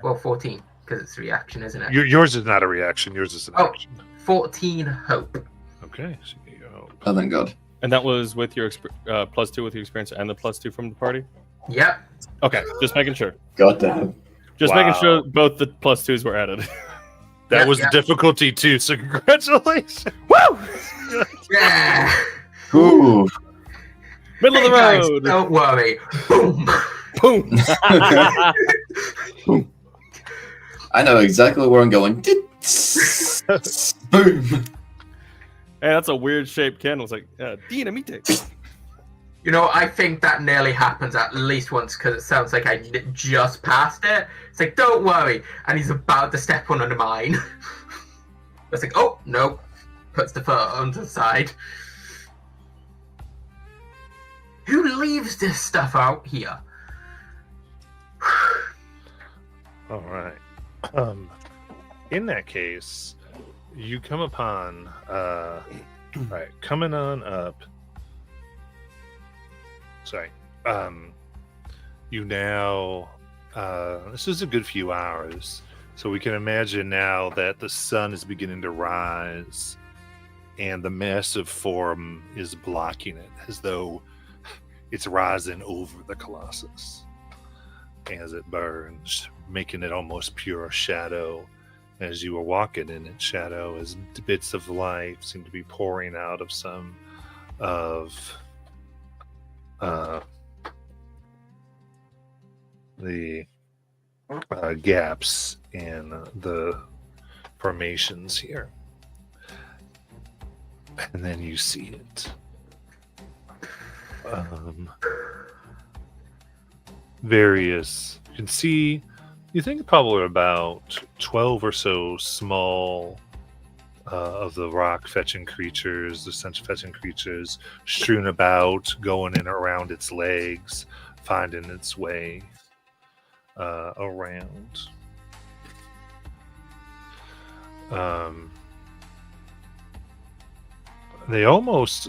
Speaker 3: Well, 14, because it's a reaction, isn't it?
Speaker 1: Yours is not a reaction. Yours is an
Speaker 3: Oh.
Speaker 1: action.
Speaker 3: 14 hope.
Speaker 1: Okay. So you go.
Speaker 4: Oh, thank God.
Speaker 5: And that was with your +2 with your experience and the +2 from the party?
Speaker 3: Yep.
Speaker 5: Okay, just making sure.
Speaker 4: God damn.
Speaker 5: Just making sure both the +2s were added.
Speaker 1: That
Speaker 3: Yep,
Speaker 1: was
Speaker 3: yep.
Speaker 1: the difficulty too. So congratulations. Woo!
Speaker 3: Yeah.
Speaker 4: Ooh.
Speaker 5: Middle of
Speaker 3: Hey
Speaker 5: the
Speaker 3: guys,
Speaker 5: road.
Speaker 3: don't worry. Boom.
Speaker 5: Boom.
Speaker 4: I know exactly where I'm going. Boom.
Speaker 5: Hey, that's a weird shaped candle. It's like dynamite.
Speaker 3: You know, I think that nearly happens at least once because it sounds like I just passed it. It's like, don't worry. And he's about to step on under mine. It's like, oh, no. Puts the foot on the side. Who leaves this stuff out here?
Speaker 1: All right. In that case, you come upon right, coming on up. Sorry. You now this is a good few hours. So we can imagine now that the sun is beginning to rise and the massive form is blocking it, as though it's rising over the Colossus as it burns, making it almost pure shadow. As you are walking in its shadow, as bits of light seem to be pouring out of some of the gaps in the formations here. And then you see it. Various, you can see, you think probably about 12 or so small of the rock fetching creatures, the central fetching creatures, strewn about, going in around its legs, finding its way around. They almost,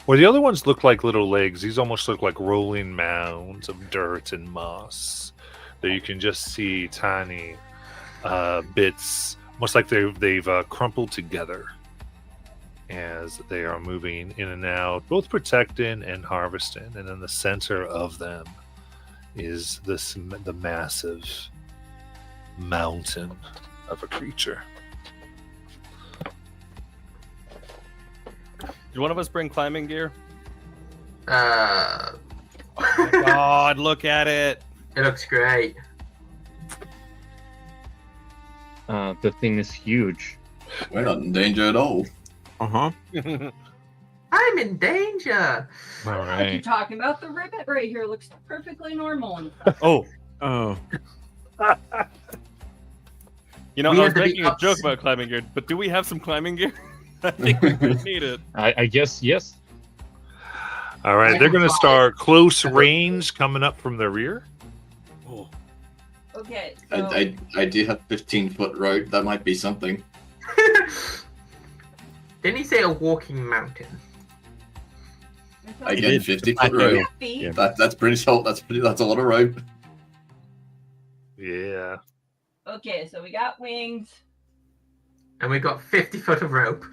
Speaker 1: well, the other ones look like little legs. These almost look like rolling mounds of dirt and moss. That you can just see tiny bits, almost like they've crumpled together as they are moving in and out, both protecting and harvesting. And in the center of them is the massive mountain of a creature.
Speaker 5: Did one of us bring climbing gear?
Speaker 3: It
Speaker 5: Oh my God, look at it.
Speaker 3: looks great.
Speaker 2: The thing is huge.
Speaker 4: We're not in danger at all.
Speaker 6: Uh-huh.
Speaker 3: I'm in danger.
Speaker 1: All
Speaker 7: What are you talking about? The ribbit right here looks perfectly normal. And
Speaker 5: Oh,
Speaker 6: Oh.
Speaker 5: you know,
Speaker 3: We
Speaker 5: I
Speaker 3: had
Speaker 5: was
Speaker 3: to be
Speaker 5: making a joke
Speaker 3: ups-
Speaker 5: about climbing gear, but do we have some climbing gear? I think we might need it.
Speaker 2: I guess yes.
Speaker 1: All right,
Speaker 3: I
Speaker 1: they're
Speaker 3: can
Speaker 1: going to
Speaker 3: fly.
Speaker 1: start close range coming up from the rear.
Speaker 5: Oh.
Speaker 7: okay, so
Speaker 4: I do have 15-foot rope. That might be something.
Speaker 3: Didn't he say a walking mountain?
Speaker 4: I
Speaker 6: did.
Speaker 4: get 50-foot rope.
Speaker 7: feet.
Speaker 4: That's pretty tall. That's a lot of rope.
Speaker 1: Yeah.
Speaker 7: Okay, so we got wings.
Speaker 3: And we got 50 foot of rope.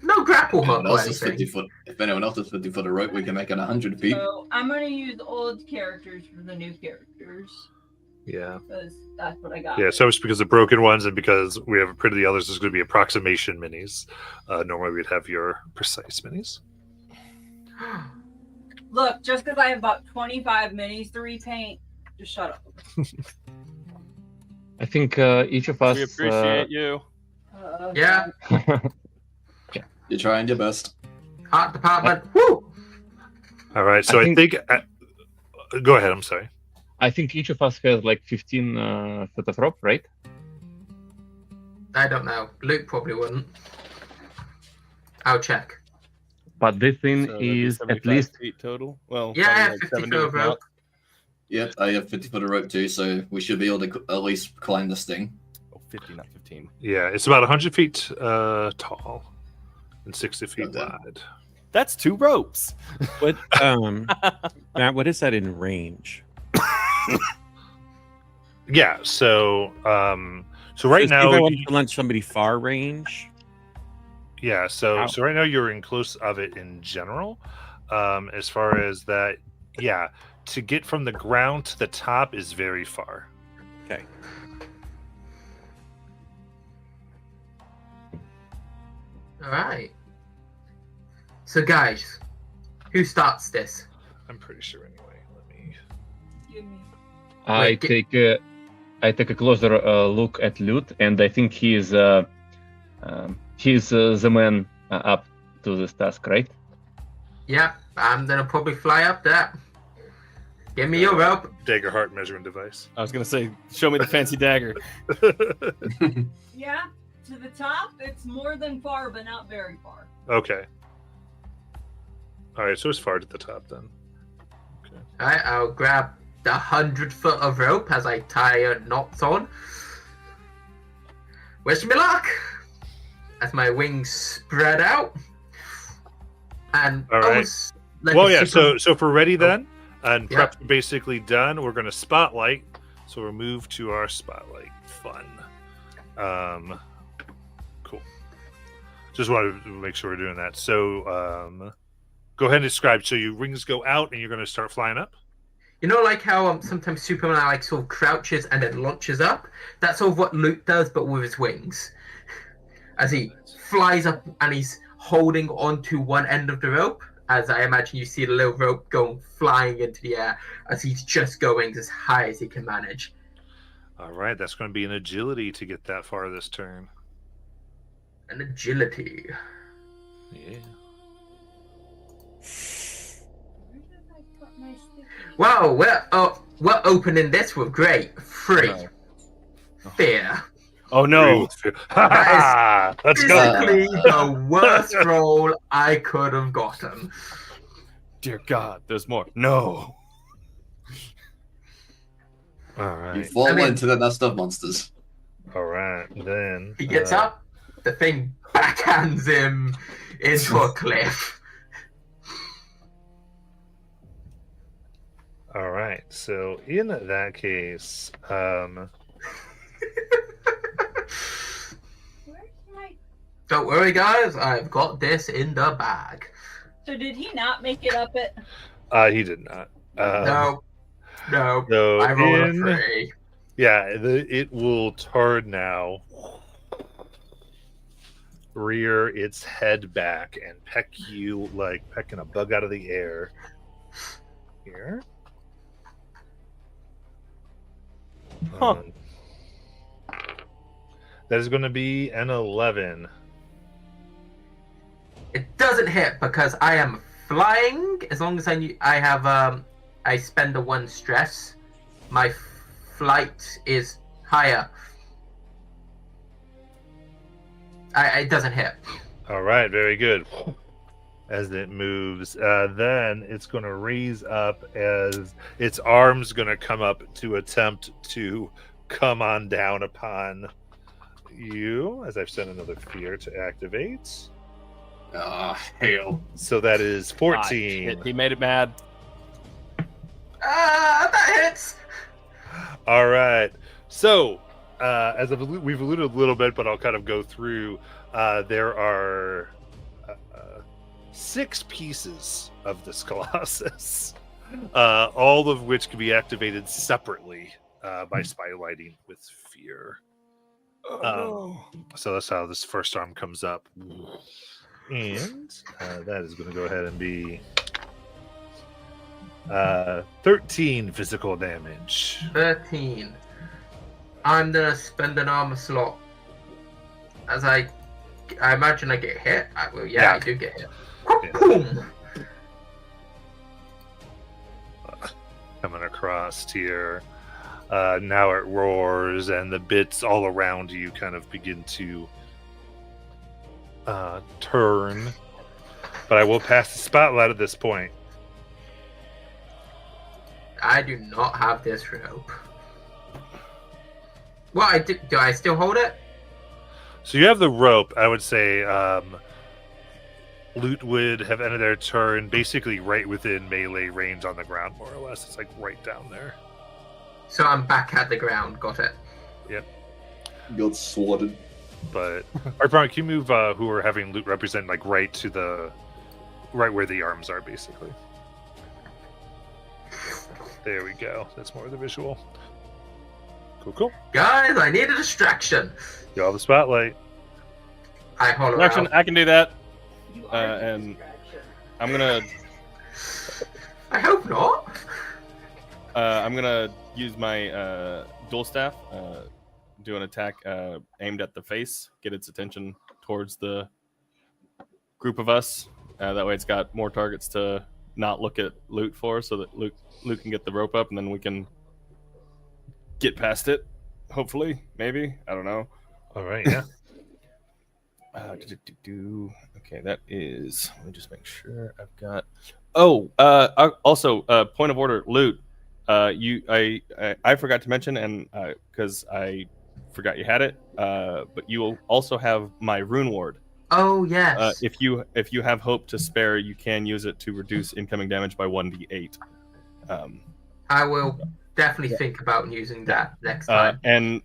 Speaker 3: No grapple
Speaker 4: If
Speaker 3: hook
Speaker 4: anyone
Speaker 3: or
Speaker 4: else has
Speaker 3: anything.
Speaker 4: 50 foot, if anyone else has 50 foot of rope, we can make it 100 feet.
Speaker 7: So I'm gonna use old characters for the new characters
Speaker 1: Yeah.
Speaker 7: because that's what I got.
Speaker 1: Yeah, so it's because of broken ones and because we have printed the others, there's going to be approximation minis. Normally we'd have your precise minis.
Speaker 7: Look, just because I have about 25 minis to repaint, just shut up.
Speaker 2: I think each of us.
Speaker 5: We appreciate you.
Speaker 3: Yeah.
Speaker 4: You're trying your best.
Speaker 3: Art department. Woo!
Speaker 1: All right, so I think go ahead, I'm sorry.
Speaker 2: I think each of us has like 15 foot of rope, right?
Speaker 3: I don't know. Luke probably wouldn't. I'll check.
Speaker 2: But this thing
Speaker 5: So that'd be
Speaker 2: is at
Speaker 5: 75
Speaker 2: least
Speaker 5: feet total. Well,
Speaker 3: Yeah, I
Speaker 5: probably
Speaker 3: have
Speaker 5: like
Speaker 3: 50
Speaker 5: 70
Speaker 3: foot of
Speaker 5: if not.
Speaker 3: rope.
Speaker 4: Yep, I have 50 foot of rope too, so we should be able to at least climb this thing.
Speaker 5: Oh, 50, not 15.
Speaker 1: Yeah, it's about 100 feet tall and 60 feet
Speaker 4: Goddamn.
Speaker 1: wide.
Speaker 5: That's 2 ropes.
Speaker 6: What Matt, what is that in range?
Speaker 1: Yeah, so so right
Speaker 6: If I
Speaker 1: now,
Speaker 6: want to lunch somebody far range.
Speaker 1: yeah, so
Speaker 6: Ow.
Speaker 1: so right now you're in close of it in general. As far as that, yeah, to get from the ground to the top is very far.
Speaker 6: Okay.
Speaker 3: All right. So, guys, who starts this?
Speaker 1: I'm pretty sure anyway. Let me.
Speaker 7: Give me.
Speaker 2: I take a closer look at Lute, and I think he's the man up to this task, right?
Speaker 3: Yep, I'm gonna probably fly up there. Give me your rope.
Speaker 1: Dagger heart measuring device.
Speaker 5: I was going to say, show me the fancy dagger.
Speaker 7: Yeah, to the top, it's more than far, but not very far.
Speaker 1: Okay. All right, so it's far to the top then.
Speaker 3: All right, I'll grab the 100 foot of rope as I tie knots on. Wish me luck. As my wings spread out, and
Speaker 1: All right.
Speaker 3: almost like
Speaker 1: Well,
Speaker 3: a
Speaker 1: yeah.
Speaker 3: super-
Speaker 1: So if we're ready then, and
Speaker 3: Yeah.
Speaker 1: prep's basically done, we're gonna spotlight. So we'll move to our spotlight. Fun. Cool. Just wanted to make sure we're doing that. So, go ahead and describe. So your wings go out, and you're going to start flying up.
Speaker 3: You know, like how sometimes Superman like sort of crouches and then launches up. That's sort of what Luke does, but with his wings. As he flies up and he's holding onto one end of the rope, as I imagine you see the little rope going flying into the air as he's just going as high as he can manage.
Speaker 1: All right, that's going to be an agility to get that far this turn.
Speaker 3: An agility.
Speaker 1: Yeah.
Speaker 7: Where did I put my sticky?
Speaker 3: Wow, we're opening this with great. 3.
Speaker 5: No.
Speaker 3: Fear.
Speaker 5: Oh no!
Speaker 1: Ha! Let's go.
Speaker 3: Basically the worst roll I could have gotten.
Speaker 5: Dear God, there's more. No.
Speaker 1: All
Speaker 4: You
Speaker 1: right.
Speaker 4: fall
Speaker 3: I mean-
Speaker 4: into the nest of monsters.
Speaker 1: All right. Then
Speaker 3: He gets up, the thing backhands him into a cliff.
Speaker 1: All right. So in that case,
Speaker 7: Where's my?
Speaker 3: Don't worry, guys, I've got this in the bag.
Speaker 7: So did he not make it up it?
Speaker 1: he did not.
Speaker 3: No.
Speaker 1: So
Speaker 3: I rolled a
Speaker 1: in
Speaker 3: 3.
Speaker 1: yeah, it will turn now, rear its head back, and peck you like pecking a bug out of the air. Here.
Speaker 5: Huh.
Speaker 1: That is going to be an 11.
Speaker 3: It doesn't hit because I am flying. As long as I have I spend the 1 stress, my flight is higher. It doesn't hit.
Speaker 1: All right, very good. As it moves, then it's going to raise up as its arm's going to come up to attempt to come on down upon you. As I've sent another fear to activate.
Speaker 4: Ah, hail.
Speaker 1: So that is 14.
Speaker 5: He made it mad.
Speaker 3: That hits.
Speaker 1: All right. So, as we've alluded a little bit, but I'll kind of go through. There are 6 pieces of this Colossus, all of which can be activated separately by spylighting with fear. So that's how this first arm comes up. And that is going to go ahead and be 13 physical damage.
Speaker 3: 13. I'm gonna spend an armor slot. As I imagine I get hit.
Speaker 1: Yeah.
Speaker 3: I do get hit.
Speaker 1: Yeah.
Speaker 3: Boom!
Speaker 1: Coming across here. Now it roars, and the bits all around you kind of begin to turn. But I will pass the spotlight at this point.
Speaker 3: I do not have this rope. Well, I do. Do I still hold it?
Speaker 1: So you have the rope. I would say Loot would have ended their turn basically right within melee range on the ground, more or less. It's like right down there.
Speaker 3: So I'm back at the ground. Got it.
Speaker 4: Got swatted.
Speaker 1: But Artbron, can you move who are having Loot represent like right where the arms are, basically? There we go. That's more of the visual. Cool.
Speaker 3: Guys, I need a distraction.
Speaker 1: You have the spotlight.
Speaker 3: I hollow
Speaker 5: Action,
Speaker 3: out.
Speaker 5: I can do that.
Speaker 7: You are the
Speaker 5: And-
Speaker 7: distraction.
Speaker 5: I'm gonna
Speaker 3: I hope not.
Speaker 5: use my dual staff, do an attack aimed at the face, get its attention towards the group of us. That way, it's got more targets to not look at Loot for, so that Luke can get the rope up, and then we can get past it. Hopefully, maybe, I don't know.
Speaker 1: All right, yeah.
Speaker 5: Okay, that is. Let me just make sure I've got. Also, point of order, Loot. I forgot to mention, and because I forgot you had it, but you will also have my Rune Ward.
Speaker 3: Oh yes.
Speaker 5: If you have hope to spare, you can use it to reduce incoming damage by 1d8.
Speaker 3: I will definitely think about using that next time.
Speaker 5: And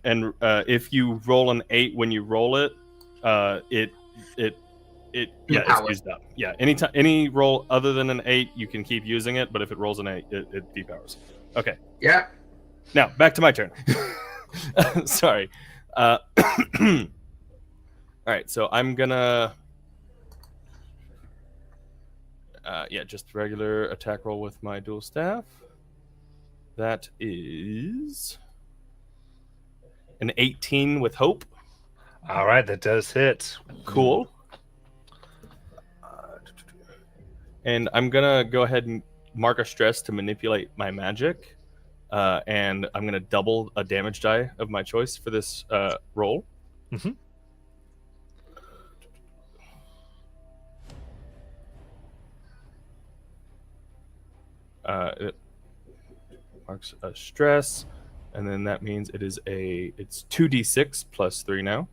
Speaker 5: if you roll an 8 when you roll it, it it's
Speaker 3: Depowered.
Speaker 5: used up. Yeah, any roll other than an 8, you can keep using it, but if it rolls an 8, it depowers. Okay,
Speaker 3: Yeah.
Speaker 5: now back to my turn. Sorry. All right, so I'm gonna. Just regular attack roll with my dual staff. That is an 18 with hope.
Speaker 1: All right, that does hit.
Speaker 5: Cool. And I'm gonna go ahead and mark a stress to manipulate my magic, and I'm gonna double a damage die of my choice for this roll.
Speaker 1: Mhm.
Speaker 5: It marks a stress, and then that means it's 2d6 plus 3 now.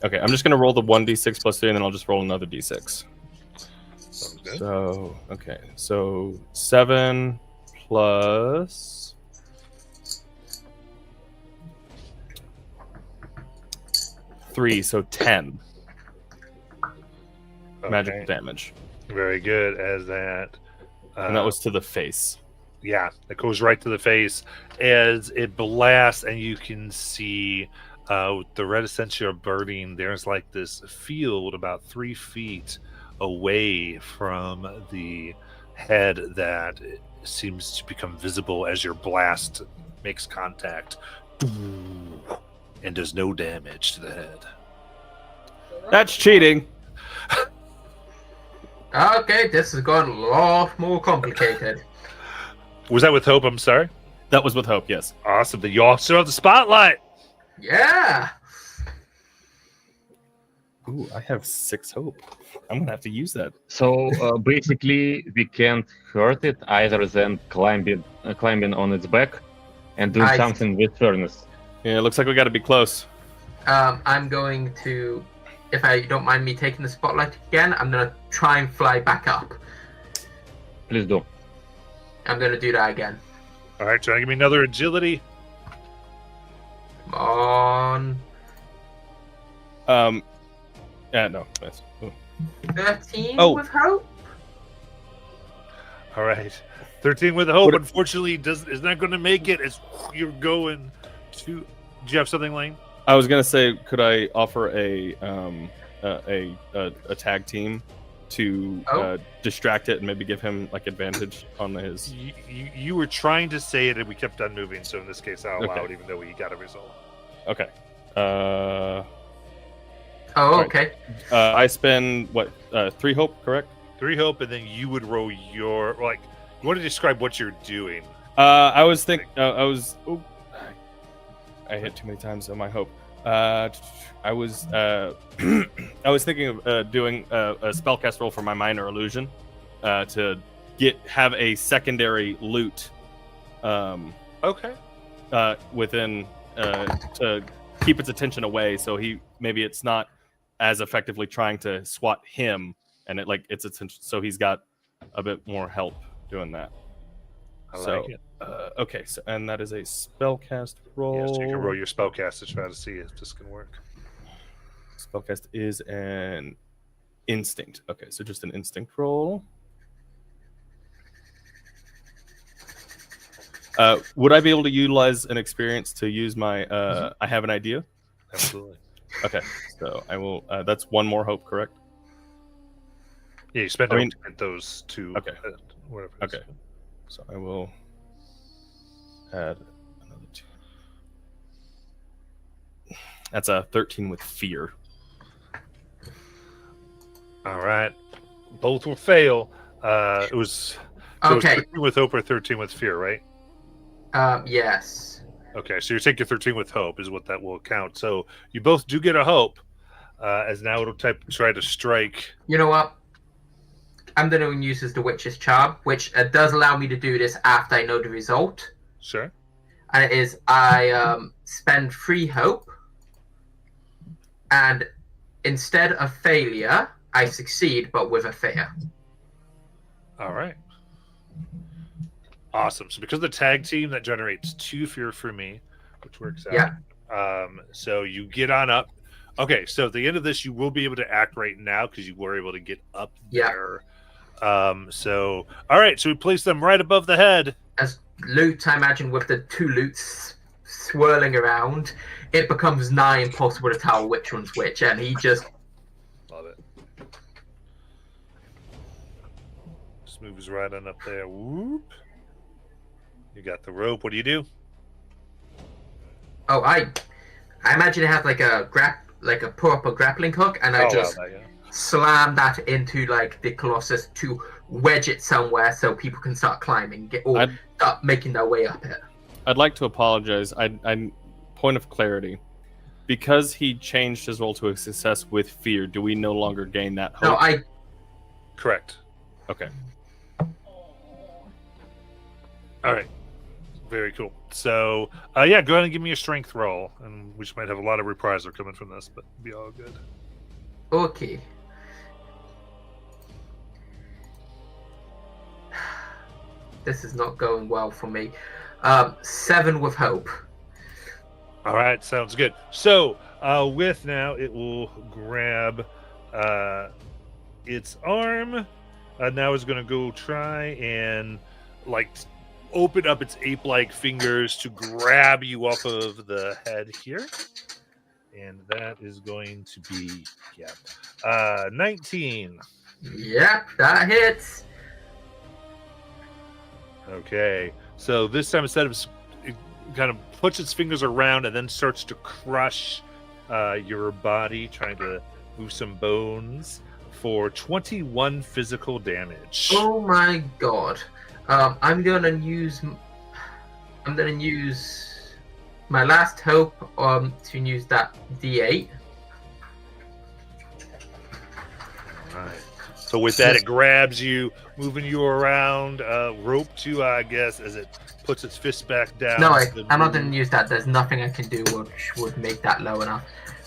Speaker 5: Okay, I'm just gonna roll the 1d6 plus 3, and then I'll just roll another d6.
Speaker 1: Sounds good.
Speaker 5: So 7 plus 3, so 10 magical
Speaker 1: Okay,
Speaker 5: damage,
Speaker 1: very good. As that,
Speaker 5: and that was to the face.
Speaker 1: yeah, it goes right to the face as it blasts, and you can see with the red essentia burning. There's like this field about 3 feet away from the head that seems to become visible as your blast makes contact, and does no damage to the head.
Speaker 5: That's cheating.
Speaker 3: Okay, this has gotten a lot more complicated.
Speaker 1: Was that with hope? I'm sorry.
Speaker 5: That was with hope. Yes.
Speaker 1: Awesome. The y'all still have the spotlight.
Speaker 3: Yeah.
Speaker 5: Ooh, I have 6 hope. I'm gonna have to use that.
Speaker 2: So basically, we can't hurt it either than climbing on its back and doing
Speaker 3: I-
Speaker 2: something with furnace.
Speaker 5: Yeah, it looks like we got to be close.
Speaker 3: I'm going to, if I don't mind me taking the spotlight again, I'm gonna try and fly back up.
Speaker 2: Please do.
Speaker 3: I'm gonna do that again.
Speaker 1: All right, trying to give me another agility.
Speaker 3: Come on.
Speaker 5: Yeah, no. That's, ooh.
Speaker 3: 13
Speaker 5: Oh.
Speaker 3: with hope?
Speaker 1: All right, 13 with hope.
Speaker 5: What-
Speaker 1: Unfortunately, is not going to make it. As you're going to. Do you have something, Lane?
Speaker 5: I was gonna say, could I offer a tag team to
Speaker 3: Oh.
Speaker 5: distract it and maybe give him like advantage on his?
Speaker 1: You were trying to say it, and we kept on moving. So in this case, I'll allow
Speaker 5: Okay.
Speaker 1: it, even though we got a result.
Speaker 5: Okay.
Speaker 3: Oh,
Speaker 5: Right.
Speaker 3: okay.
Speaker 5: I spend what 3 hope, correct?
Speaker 1: 3 hope, and then you would roll your like. You want to describe what you're doing?
Speaker 5: I was thinking. Ooh, I hit too many times on my hope. I was I was thinking of doing a spellcast roll for my minor illusion to have a secondary loot
Speaker 1: Okay.
Speaker 5: within to keep its attention away, so maybe it's not as effectively trying to swat him, and its attention, so he's got a bit more help doing that.
Speaker 1: I
Speaker 5: So,
Speaker 1: like it.
Speaker 5: Okay, so and that is a spellcast roll.
Speaker 1: Yeah, so you can roll your spellcast to try to see if this can work.
Speaker 5: Spellcast is an instinct. Okay, so just an instinct roll. Would I be able to utilize an experience to use my I have an idea?
Speaker 1: Absolutely.
Speaker 5: Okay, so I will. That's 1 more hope, correct?
Speaker 1: Yeah, you spend
Speaker 5: I
Speaker 1: hope
Speaker 5: mean-
Speaker 1: to get those 2.
Speaker 5: Okay.
Speaker 1: Whatever. it is.
Speaker 5: Okay. So I will add another 2. That's a 13 with fear.
Speaker 1: All right. Both will fail. It was so it was
Speaker 3: Okay.
Speaker 1: 13 with hope or 13 with fear, right?
Speaker 3: Yes.
Speaker 1: Okay, so you take your 13 with hope is what that will count. So you both do get a hope, as now it'll try to strike.
Speaker 3: You know what? I'm going to use as the Witch's Charm, which does allow me to do this after I know the result.
Speaker 1: Sure.
Speaker 3: And it is I spend 3 hope, and instead of failure, I succeed, but with a fear.
Speaker 1: All right. Awesome. So because of the tag team, that generates 2 fear for me, which works out.
Speaker 3: Yeah.
Speaker 1: So you get on up. Okay, so at the end of this, you will be able to act right now because you were able to get up
Speaker 3: Yeah.
Speaker 1: there. So all right, so we place them right above the head.
Speaker 3: As loot, I imagine, with the 2 loots swirling around, it becomes nigh impossible to tell which one's which, and he just
Speaker 1: Love it. Just moves right on up there. Whoop. You got the rope. What do you do?
Speaker 3: oh, I imagine it has like a proper grappling hook, and I just
Speaker 1: wow, yeah.
Speaker 3: slam that into like the Colossus to wedge it somewhere so people can start climbing, start making their way up it.
Speaker 5: I'd like to apologize. I point of clarity. Because he changed his roll to a success with fear, do we no longer gain that hope?
Speaker 3: No,
Speaker 1: Correct.
Speaker 5: Okay.
Speaker 1: All right. Very cool. So, yeah, go ahead and give me a strength roll, and we just might have a lot of reprisal coming from this, but it'll be all good.
Speaker 3: Okay. This is not going well for me. 7 with hope.
Speaker 1: All right, sounds good. So, with now, it will grab its arm. Now it's going to go try and, like, open up its ape-like fingers to grab you off of the head here. And that is going to be, 19.
Speaker 3: Yep, that hits.
Speaker 1: Okay. So this time, instead of it kind of puts its fingers around and then starts to crush your body, trying to move some bones for 21 physical damage.
Speaker 3: Oh my god. I'm gonna use my last hope to use that D8.
Speaker 1: Right. So with that, it grabs you, moving you around, rope to, I guess, as it puts its fist back down.
Speaker 3: No, I'm not gonna use that. There's nothing I can do which would make that low enough.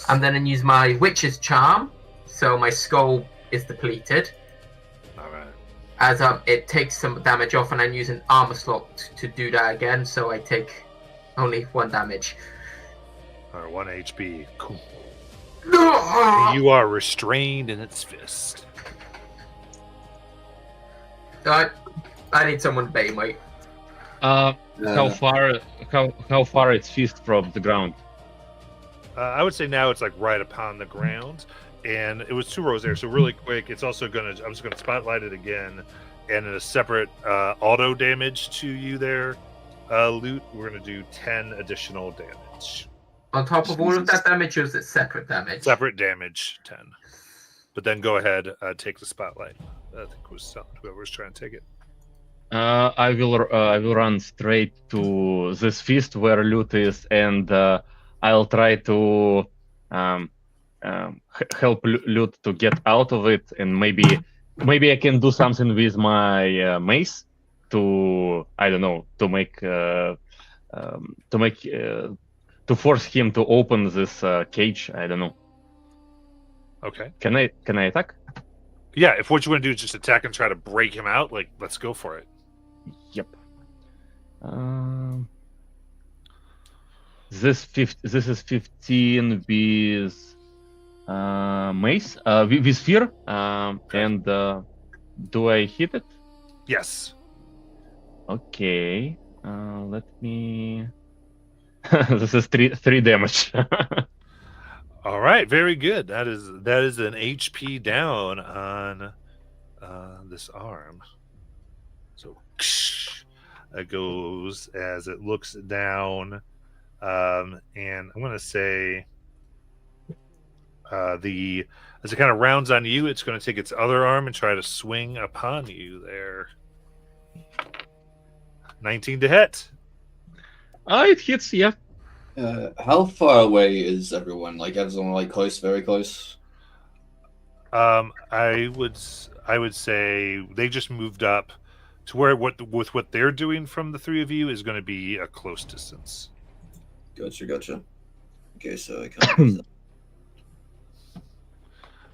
Speaker 3: I'm gonna use my Witch's Charm, so my skull is depleted.
Speaker 1: All right.
Speaker 3: As it takes some damage off, and I'm using armor slot to do that again, so I take only 1 damage.
Speaker 1: All right, 1 HP. Cool.
Speaker 3: No!
Speaker 1: You are restrained in its fist.
Speaker 3: I need someone to bait me.
Speaker 2: How far its fist from the ground?
Speaker 1: I would say now it's like right upon the ground, and it was 2 rows there. So really quick, it's also I'm just gonna spotlight it again, and in a separate auto damage to you there, Loot. We're gonna do 10 additional damage.
Speaker 3: On top of all of that damage, or is it separate damage?
Speaker 1: Separate damage, 10. But then go ahead, take the spotlight. I think it was whoever's trying to take it.
Speaker 2: I will run straight to this feast where Loot is, and I'll try to help Loot to get out of it, and maybe I can do something with my mace to, I don't know, to force him to open this cage. I don't know.
Speaker 1: Okay.
Speaker 2: Can I attack?
Speaker 1: Yeah, if what you want to do is just attack and try to break him out, like, let's go for it.
Speaker 2: Yep. This is 15 with mace, with fear, and do I hit it?
Speaker 1: Yes.
Speaker 2: Okay. Let me. This is three damage.
Speaker 1: All right, very good. That is an HP down on this arm. So it goes as it looks down, and I'm going to say as it kind of rounds on you, it's going to take its other arm and try to swing upon you there. 19 to hit.
Speaker 2: It hits, yeah.
Speaker 4: How far away is everyone? Like, everyone like close, very close?
Speaker 1: I would say they just moved up to where with what they're doing from the 3 of you is going to be a close distance.
Speaker 4: Gotcha. Okay, so I can't.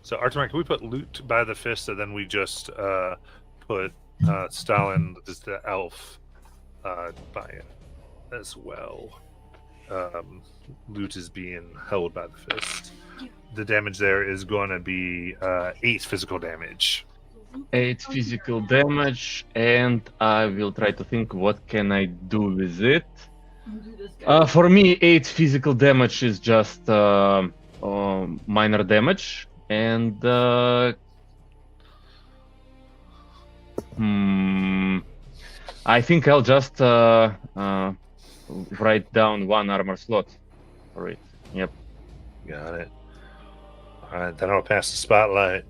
Speaker 1: So Artemar, can we put Loot by the fist, and then we just put Stalin, is the elf, by it as well. Loot is being held by the fist. The damage there is going to be 8 physical damage.
Speaker 2: 8 physical damage, and I will try to think what can I do with it. For me, 8 physical damage is just minor damage, and I think I'll just write down 1 armor slot for it. Yep.
Speaker 1: Got it. All right, then I'll pass the spotlight.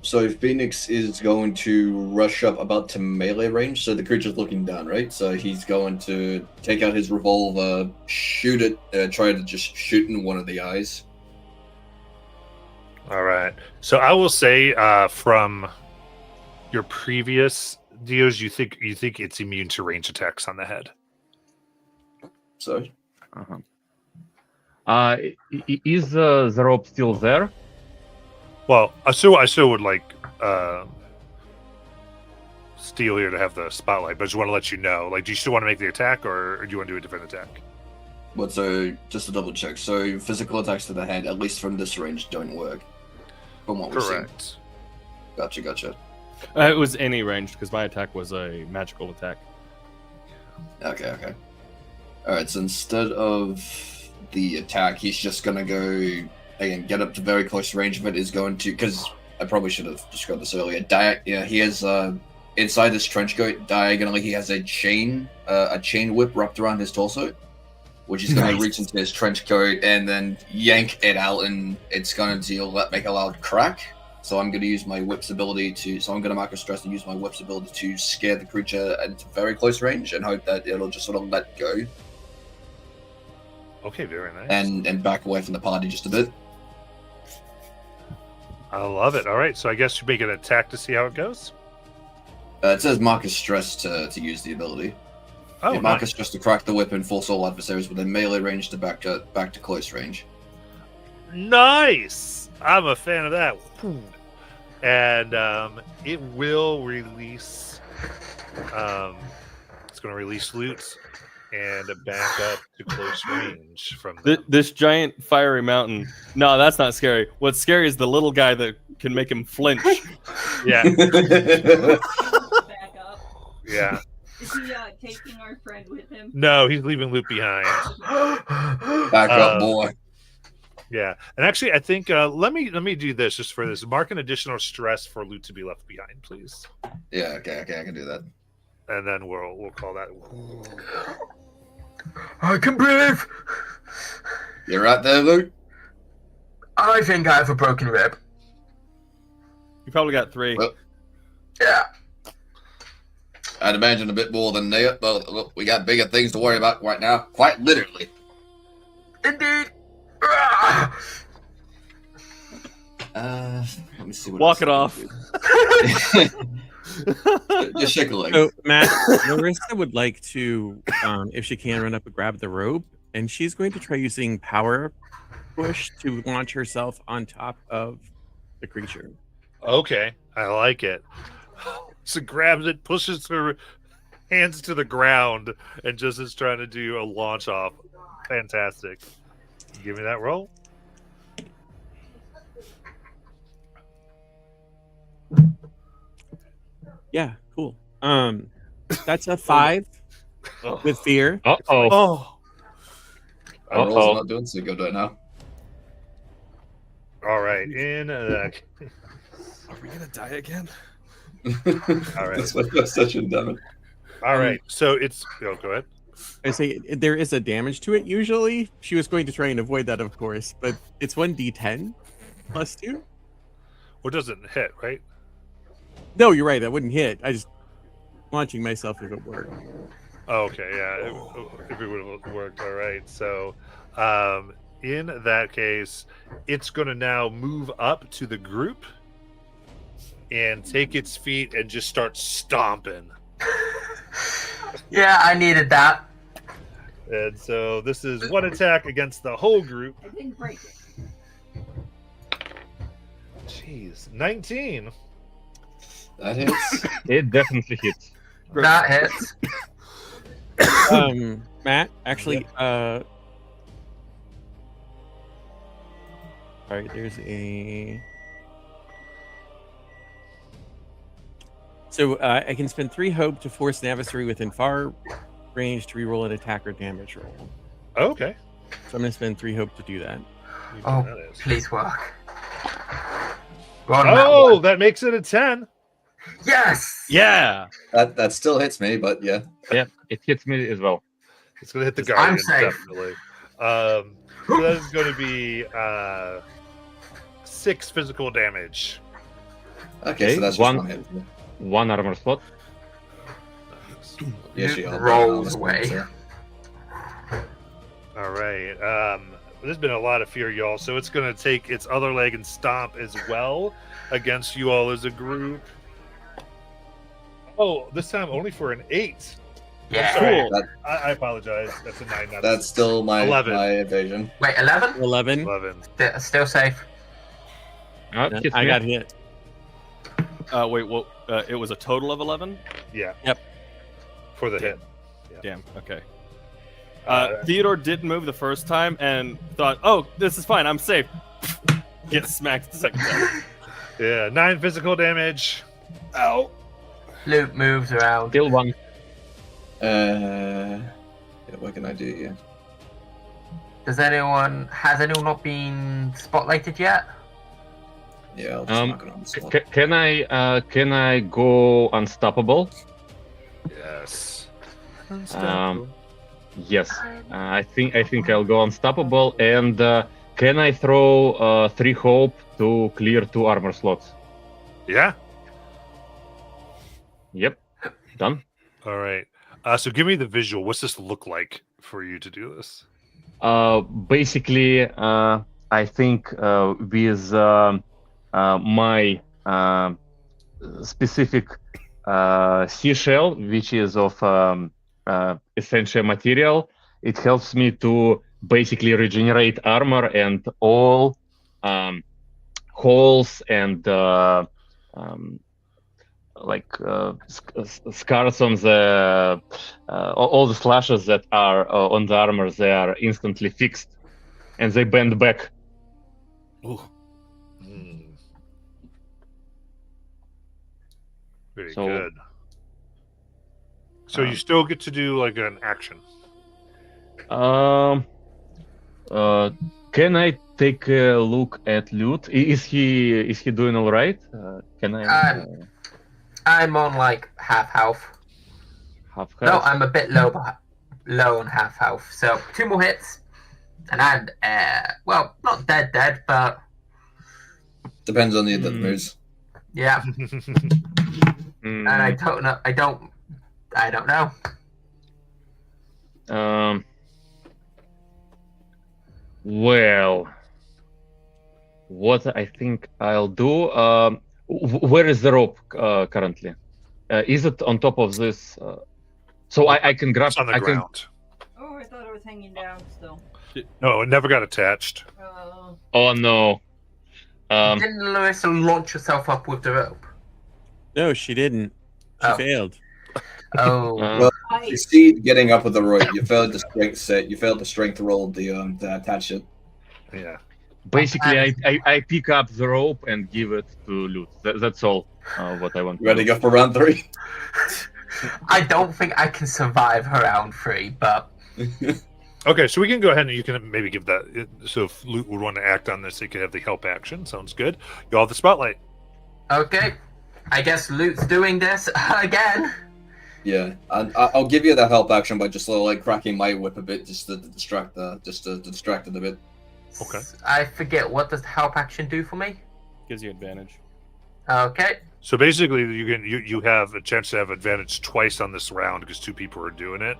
Speaker 4: So Phoenix is going to rush up about to melee range. So the creature's looking down, right? So he's going to take out his revolver, shoot it, try to just shoot in one of the eyes.
Speaker 1: All right. So I will say, from your previous deals, you think it's immune to range attacks on the head.
Speaker 4: So
Speaker 2: Is the rope still there?
Speaker 1: Well, I still would like Steel here to have the spotlight, but I just want to let you know. Like, do you still want to make the attack, or do you want to do a different attack?
Speaker 4: But so just to double check, so physical attacks to the head, at least from this range, don't work. From what we've seen.
Speaker 1: Correct.
Speaker 4: Gotcha.
Speaker 5: It was any range because my attack was a magical attack.
Speaker 4: Okay. Alright, so instead of the attack, he's just gonna go, again, get up to very close range of it, is going to, because I probably should have described this earlier, he has, inside this trench coat, diagonally, he has a chain whip wrapped around his torso, which is going to reach into his trench coat and then yank it out, and it's going to make a loud crack. So I'm going to use my whip's ability so I'm going to mark a stress and use my whip's ability to scare the creature into very close range and hope that it'll just sort of let go.
Speaker 1: Okay, very nice.
Speaker 4: And back away from the party just a bit.
Speaker 1: I love it. All right, so I guess you make an attack to see how it goes.
Speaker 4: It says mark a stress to use the ability.
Speaker 1: Oh,
Speaker 4: yeah, mark a
Speaker 1: nice.
Speaker 4: stress to crack the whip and force all adversaries within melee range to back to close range.
Speaker 1: Nice. I'm a fan of that. And it will release. It's going to release loot and back up to close range from them.
Speaker 5: This giant fiery mountain. No, that's not scary. What's scary is the little guy that can make him flinch.
Speaker 1: Yeah,
Speaker 7: Back up.
Speaker 1: yeah.
Speaker 7: Is he taking our friend with him?
Speaker 1: No, he's leaving loot behind.
Speaker 4: Back up, boy.
Speaker 1: Yeah, and actually, I think let me do this just for this. Mark an additional stress for loot to be left behind, please,
Speaker 4: Yeah, okay, I can do that.
Speaker 1: and then we'll call that.
Speaker 3: I can breathe.
Speaker 4: You're right there, Luke?
Speaker 3: I think I have a broken rib.
Speaker 5: You probably got 3.
Speaker 4: Well-
Speaker 3: Yeah.
Speaker 4: I'd imagine a bit more than that, but look, we got bigger things to worry about right now. Quite literally.
Speaker 3: Indeed. Ah!
Speaker 4: Let me see what
Speaker 5: Walk
Speaker 4: else
Speaker 5: it
Speaker 4: I can do. Just shake a leg.
Speaker 6: So, Matt, Marissa would like to, if she can, run up and grab the rope, and she's going to try using power push to launch herself on top of the creature.
Speaker 1: Okay, I like it. So grabs it, pushes her hands to the ground, and just is trying to do a launch off. Fantastic. Give me that roll.
Speaker 6: Yeah, cool. That's a 5 with fear.
Speaker 2: Uh-oh.
Speaker 1: Oh,
Speaker 4: Our rolls
Speaker 2: Uh-oh.
Speaker 4: are not doing so good right now.
Speaker 1: all right. In that.
Speaker 5: Are we gonna die again?
Speaker 1: All right.
Speaker 4: That's my first session, damn it.
Speaker 1: All right. So it's. Oh, go ahead.
Speaker 6: I say there is a damage to it usually. She was going to try and avoid that, of course, but it's 1d10 plus 2.
Speaker 1: Well, it doesn't hit, right?
Speaker 6: No, you're right. That wouldn't hit. I just launching myself if it worked.
Speaker 1: Oh, okay, yeah. If it would have worked, all right. So, in that case, it's going to now move up to the group and take its feet and just start stomping.
Speaker 3: Yeah, I needed that.
Speaker 1: And so this is one attack against the whole group.
Speaker 7: I didn't break it.
Speaker 1: Jeez, 19.
Speaker 4: That hits.
Speaker 2: It definitely hits.
Speaker 3: That hits.
Speaker 6: Matt, actually, alright, there's a. So I can spend 3 hope to force an adversary within far range to reroll an attack or damage roll.
Speaker 1: Okay.
Speaker 6: So I'm going to spend 3 hope to do that.
Speaker 3: Oh,
Speaker 1: That is.
Speaker 3: please work. Go on, Matt.
Speaker 1: Oh, that makes it a 10.
Speaker 3: Yes.
Speaker 5: Yeah.
Speaker 4: That still hits me, but yeah.
Speaker 2: Yeah, it hits me as well.
Speaker 1: It's going to hit the
Speaker 3: I'm
Speaker 1: Guardian,
Speaker 3: safe.
Speaker 1: definitely. So that is going to be 6 physical damage.
Speaker 4: Okay, so that's just
Speaker 2: one-
Speaker 4: one hit.
Speaker 2: 1 armor slot.
Speaker 4: Yeah,
Speaker 3: Luke
Speaker 4: she
Speaker 3: rolls away.
Speaker 1: All right. There's been a lot of fear, y'all. So it's going to take its other leg and stomp as well against you all as a group. Oh, this time only for an 8.
Speaker 3: Yeah.
Speaker 1: Sorry.
Speaker 5: Cool.
Speaker 1: I apologize. That's a 9. Not a
Speaker 4: That's still my
Speaker 1: 11.
Speaker 4: my evasion.
Speaker 3: Wait, 11?
Speaker 6: 11.
Speaker 1: 11.
Speaker 3: Still safe.
Speaker 2: Hits
Speaker 6: I
Speaker 2: me.
Speaker 6: got hit.
Speaker 5: Wait, what? It was a total of 11?
Speaker 1: Yeah.
Speaker 6: Yep.
Speaker 1: For the hit.
Speaker 5: Damn, okay.
Speaker 1: Uh,
Speaker 5: Theodore didn't move the first time and thought, oh, this is fine, I'm safe. Gets smacked the second time.
Speaker 1: Yeah. 9 physical damage. Ow.
Speaker 3: Luke moves around.
Speaker 2: Still 1.
Speaker 4: Yeah, what can I do here?
Speaker 3: Has anyone not been spotlighted yet?
Speaker 4: Yeah, I'll just
Speaker 2: Um,
Speaker 4: knock it on the spot.
Speaker 2: Can I go unstoppable?
Speaker 1: Yes.
Speaker 2: Yes. I think I'll go unstoppable. And can I throw 3 hope to clear 2 armor slots?
Speaker 1: Yeah.
Speaker 2: Yep. Done.
Speaker 1: All right. So give me the visual. What's this look like for you to do this?
Speaker 2: Basically, I think with my specific seashell, which is of essential material, it helps me to basically regenerate armor and all holes and scars on the all the slashes that are on the armor, they are instantly fixed and they bend back.
Speaker 1: Ooh. Hmm. Very
Speaker 2: So-
Speaker 1: good. So you still get to do like an action.
Speaker 2: Can I take a look at Lute? Is he doing all right? Can I
Speaker 3: I'm on like half health.
Speaker 2: have
Speaker 3: No,
Speaker 2: health?
Speaker 3: I'm a bit low on half health. So 2 more hits, and I'm well, not dead, but
Speaker 4: Depends on the other
Speaker 2: Hmm.
Speaker 4: moves.
Speaker 3: yeah.
Speaker 2: Hmm,
Speaker 3: And I don't know. I don't know.
Speaker 2: Well, what I think I'll do. Where is the rope currently? Is it on top of this? So I can grab.
Speaker 1: It's on the
Speaker 2: I can.
Speaker 1: ground.
Speaker 7: Oh, I thought it was hanging down still.
Speaker 1: No, it never got attached.
Speaker 2: Oh no.
Speaker 3: Didn't Larissa launch herself up with the rope?
Speaker 6: No, she didn't. She
Speaker 3: Oh.
Speaker 6: failed.
Speaker 3: Oh,
Speaker 4: Well,
Speaker 7: I,
Speaker 4: You see, getting up with the rope, you failed the strength set. You failed the strength roll to attach it.
Speaker 1: Yeah.
Speaker 2: Basically, I pick up the rope and give it to Lute. That's all. What I want.
Speaker 4: You ready to go for round 3?
Speaker 3: I don't think I can survive round 3, but
Speaker 1: Okay, so we can go ahead and you can maybe give that. So if Luke would want to act on this, he could have the help action. Sounds good. You all have the spotlight.
Speaker 3: okay. I guess Luke's doing this again.
Speaker 4: Yeah, and I'll give you that help action by just sort of like cracking my whip a bit, just to distract it a bit.
Speaker 1: Okay.
Speaker 3: I forget, what does help action do for me?
Speaker 5: Gives you advantage.
Speaker 3: Okay.
Speaker 1: So basically, you have a chance to have advantage twice on this round because 2 people are doing it.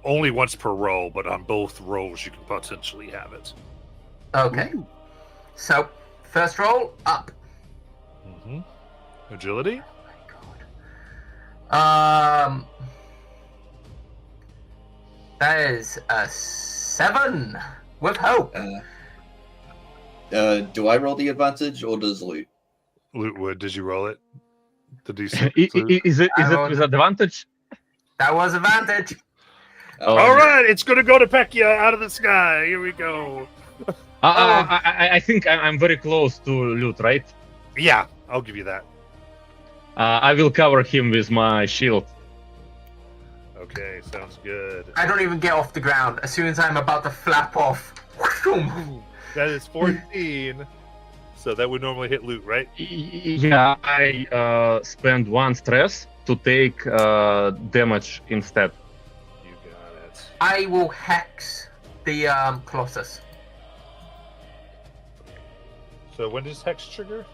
Speaker 1: Only once per roll, but on both rolls you can potentially have it.
Speaker 3: Okay. So, first roll, up.
Speaker 1: Mm-hmm. Agility.
Speaker 3: That is a 7 with hope.
Speaker 4: Do I roll the advantage or does Luke?
Speaker 1: Luke Wood, did you roll it? The DC.
Speaker 2: Is it
Speaker 3: rolled-
Speaker 2: with advantage?
Speaker 3: That was advantage.
Speaker 2: Oh,
Speaker 1: All right, it's gonna go to Pekia out of the sky. Here we go.
Speaker 2: I think I'm very close to loot, right?
Speaker 1: Yeah, I'll give you that.
Speaker 2: I will cover him with my shield.
Speaker 1: Okay, sounds good.
Speaker 3: I don't even get off the ground. As soon as I'm about to flap off.
Speaker 1: That is 14. So that would normally hit loot, right?
Speaker 2: Yeah, I spend 1 stress to take damage instead.
Speaker 1: You got it.
Speaker 3: I will hex the Colossus.
Speaker 1: So when does Hex trigger?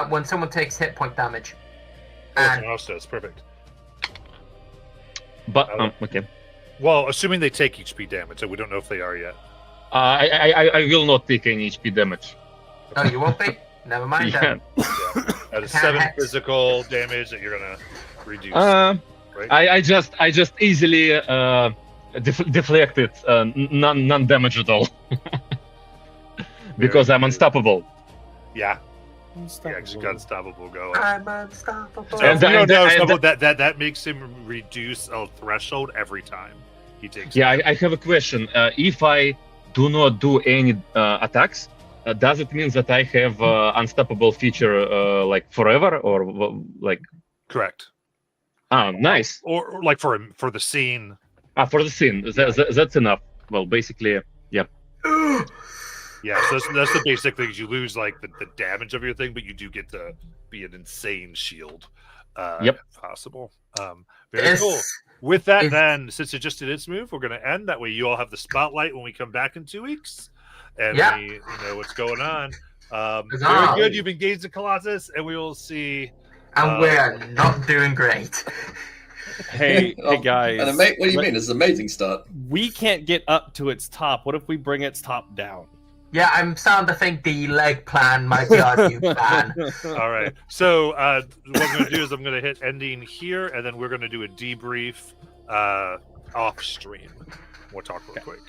Speaker 3: When someone takes hit point damage.
Speaker 1: Oh,
Speaker 3: And
Speaker 1: it's does. Perfect.
Speaker 2: But okay.
Speaker 1: Well, assuming they take HP damage, so we don't know if they are yet.
Speaker 2: I will not take any HP damage.
Speaker 3: oh, you won't be? Never mind
Speaker 2: Yeah.
Speaker 3: then.
Speaker 1: That is
Speaker 3: Can't
Speaker 1: 7
Speaker 3: hex.
Speaker 1: physical damage that you're gonna reduce.
Speaker 2: right?
Speaker 1: Right?
Speaker 2: I just easily deflected none damage at all because I'm unstoppable.
Speaker 1: Yeah, because you got unstoppable going.
Speaker 3: I'm unstoppable.
Speaker 1: So if
Speaker 2: And-
Speaker 1: you don't
Speaker 2: and-
Speaker 1: know,
Speaker 2: and-
Speaker 1: someone, that makes him reduce a threshold every time he takes.
Speaker 2: Yeah, I have a question. If I do not do any attacks, does it mean that I have unstoppable feature like forever or like?
Speaker 1: Correct.
Speaker 2: Nice.
Speaker 1: Or like for the scene.
Speaker 2: For the scene, that's enough. Well, basically,
Speaker 1: Yeah, so that's the basic thing. Is you lose like the damage of your thing, but you do get to be an insane shield.
Speaker 2: Yep.
Speaker 1: If possible. Very cool. With that, then, since it just did its move, we're going to end. That way, you all have the spotlight when we come back in 2 weeks, and
Speaker 3: Yeah.
Speaker 1: we know what's going on. Very
Speaker 3: Huzzah.
Speaker 1: good. You've engaged the Colossus, and we will see.
Speaker 3: And we're not doing great.
Speaker 5: Hey,
Speaker 4: Oh,
Speaker 5: hey guys.
Speaker 4: And what do you mean? It's an amazing start.
Speaker 5: We can't get up to its top. What if we bring its top down?
Speaker 3: Yeah, I'm starting to think the leg plan might be our new plan.
Speaker 1: All right. So what I'm going to do is I'm going to hit ending here, and then we're going to do a debrief off stream. We'll talk real quick.